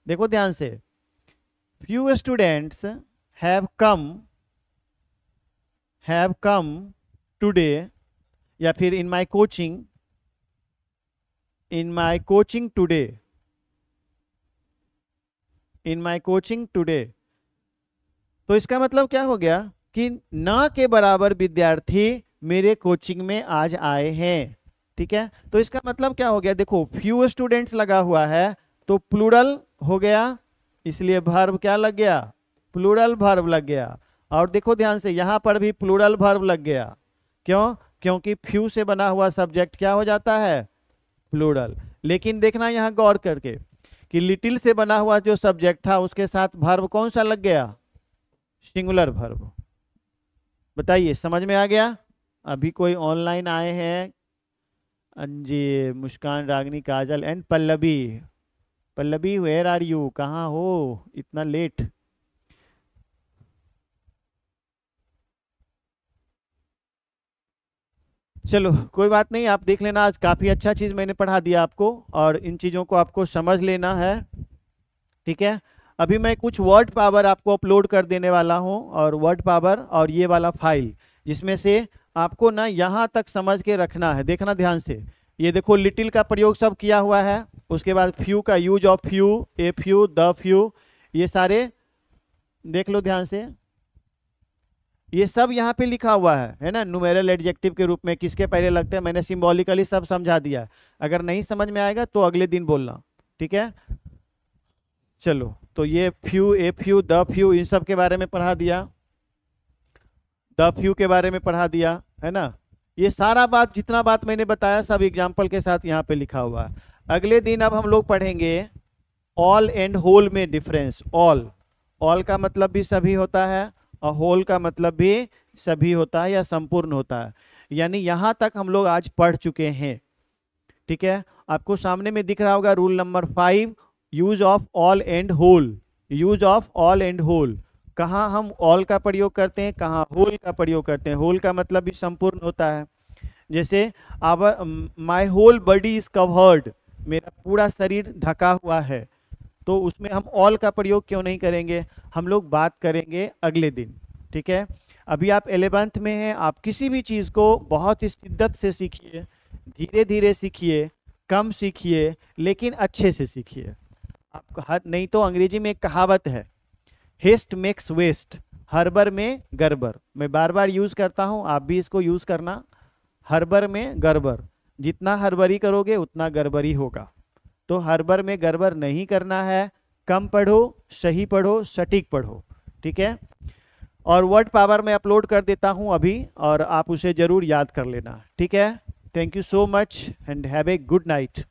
देखो ध्यान से, few students have come today, या फिर in my coaching today, in my coaching today. तो इसका मतलब क्या हो गया कि ना के बराबर विद्यार्थी मेरे कोचिंग में आज आए हैं। ठीक है, तो इसका मतलब क्या हो गया? देखो फ्यू स्टूडेंट्स लगा हुआ है तो प्लूरल हो गया, इसलिए वर्ब क्या लग गया? प्लूरल वर्ब लग गया। और देखो ध्यान से, यहां पर भी प्लूरल वर्ब लग गया। क्यों? क्योंकि फ्यू से बना हुआ सब्जेक्ट क्या हो जाता है? प्लूरल। लेकिन देखना यहां गौर करके कि लिटिल से बना हुआ जो सब्जेक्ट था उसके साथ वर्ब कौन सा लग गया? Singular verb. बताइए, समझ में आ गया? अभी कोई ऑनलाइन आए हैं? Anji, Muskan, Ragini, Kajal and Pallavi. Pallavi where are you? कहाँ हो इतना लेट? चलो कोई बात नहीं, आप देख लेना, आज काफ़ी अच्छा चीज़ मैंने पढ़ा दिया आपको, और इन चीज़ों को आपको समझ लेना है। ठीक है, अभी मैं कुछ वर्ड पावर आपको अपलोड कर देने वाला हूं, और वर्ड पावर और ये वाला फाइल, जिसमें से आपको ना यहाँ तक समझ के रखना है। देखना ध्यान से, ये देखो लिटिल का प्रयोग सब किया हुआ है, उसके बाद फ्यू का use of few, a few, the few, ये सारे देख लो ध्यान से, ये सब यहाँ पे लिखा हुआ है ना, न्यूमेरल एडजेक्टिव के रूप में किसके पहले लगते हैं, मैंने सिंबॉलिकली सब समझा दिया। अगर नहीं समझ में आएगा तो अगले दिन बोलना। ठीक है, चलो तो ये few, a few, the few, इन सब के बारे में पढ़ा दिया, द फ्यू के बारे में पढ़ा दिया, है ना। ये सारा बात, जितना बात मैंने बताया सब एग्जाम्पल के साथ यहाँ पे लिखा हुआ है। अगले दिन अब हम लोग पढ़ेंगे ऑल एंड होल में डिफरेंस। ऑल का मतलब भी सभी होता है, और होल का मतलब भी सभी होता है या संपूर्ण होता है। यानी यहाँ तक हम लोग आज पढ़ चुके हैं। ठीक है, आपको सामने में दिख रहा होगा rule number 5, use of all and whole. Use of all and whole, कहाँ हम ऑल का प्रयोग करते हैं, कहाँ होल का प्रयोग करते हैं। होल का मतलब भी संपूर्ण होता है। जैसे our my whole body is covered, मेरा पूरा शरीर ढका हुआ है। तो उसमें हम ऑल का प्रयोग क्यों नहीं करेंगे, हम लोग बात करेंगे अगले दिन, ठीक है। अभी आप 11th में हैं, आप किसी भी चीज़ को बहुत ही शिद्दत से सीखिए, धीरे धीरे सीखिए, कम सीखिए, लेकिन अच्छे से सीखिए। आप हर नहीं तो अंग्रेजी में एक कहावत है, हेस्ट मेक्स वेस्ट, हड़बड़ में गड़बड़। मैं बार बार यूज़ करता हूँ, आप भी इसको यूज़ करना, हड़बड़ में गड़बड़। जितना हड़बड़ी करोगे उतना गड़बड़ी होगा। तो हड़बड़ में गड़बड़ नहीं करना है, कम पढ़ो, सही पढ़ो, सटीक पढ़ो, ठीक है। और वर्ड पावर में अपलोड कर देता हूँ अभी, और आप उसे ज़रूर याद कर लेना, ठीक है। Thank you so much and have a good night.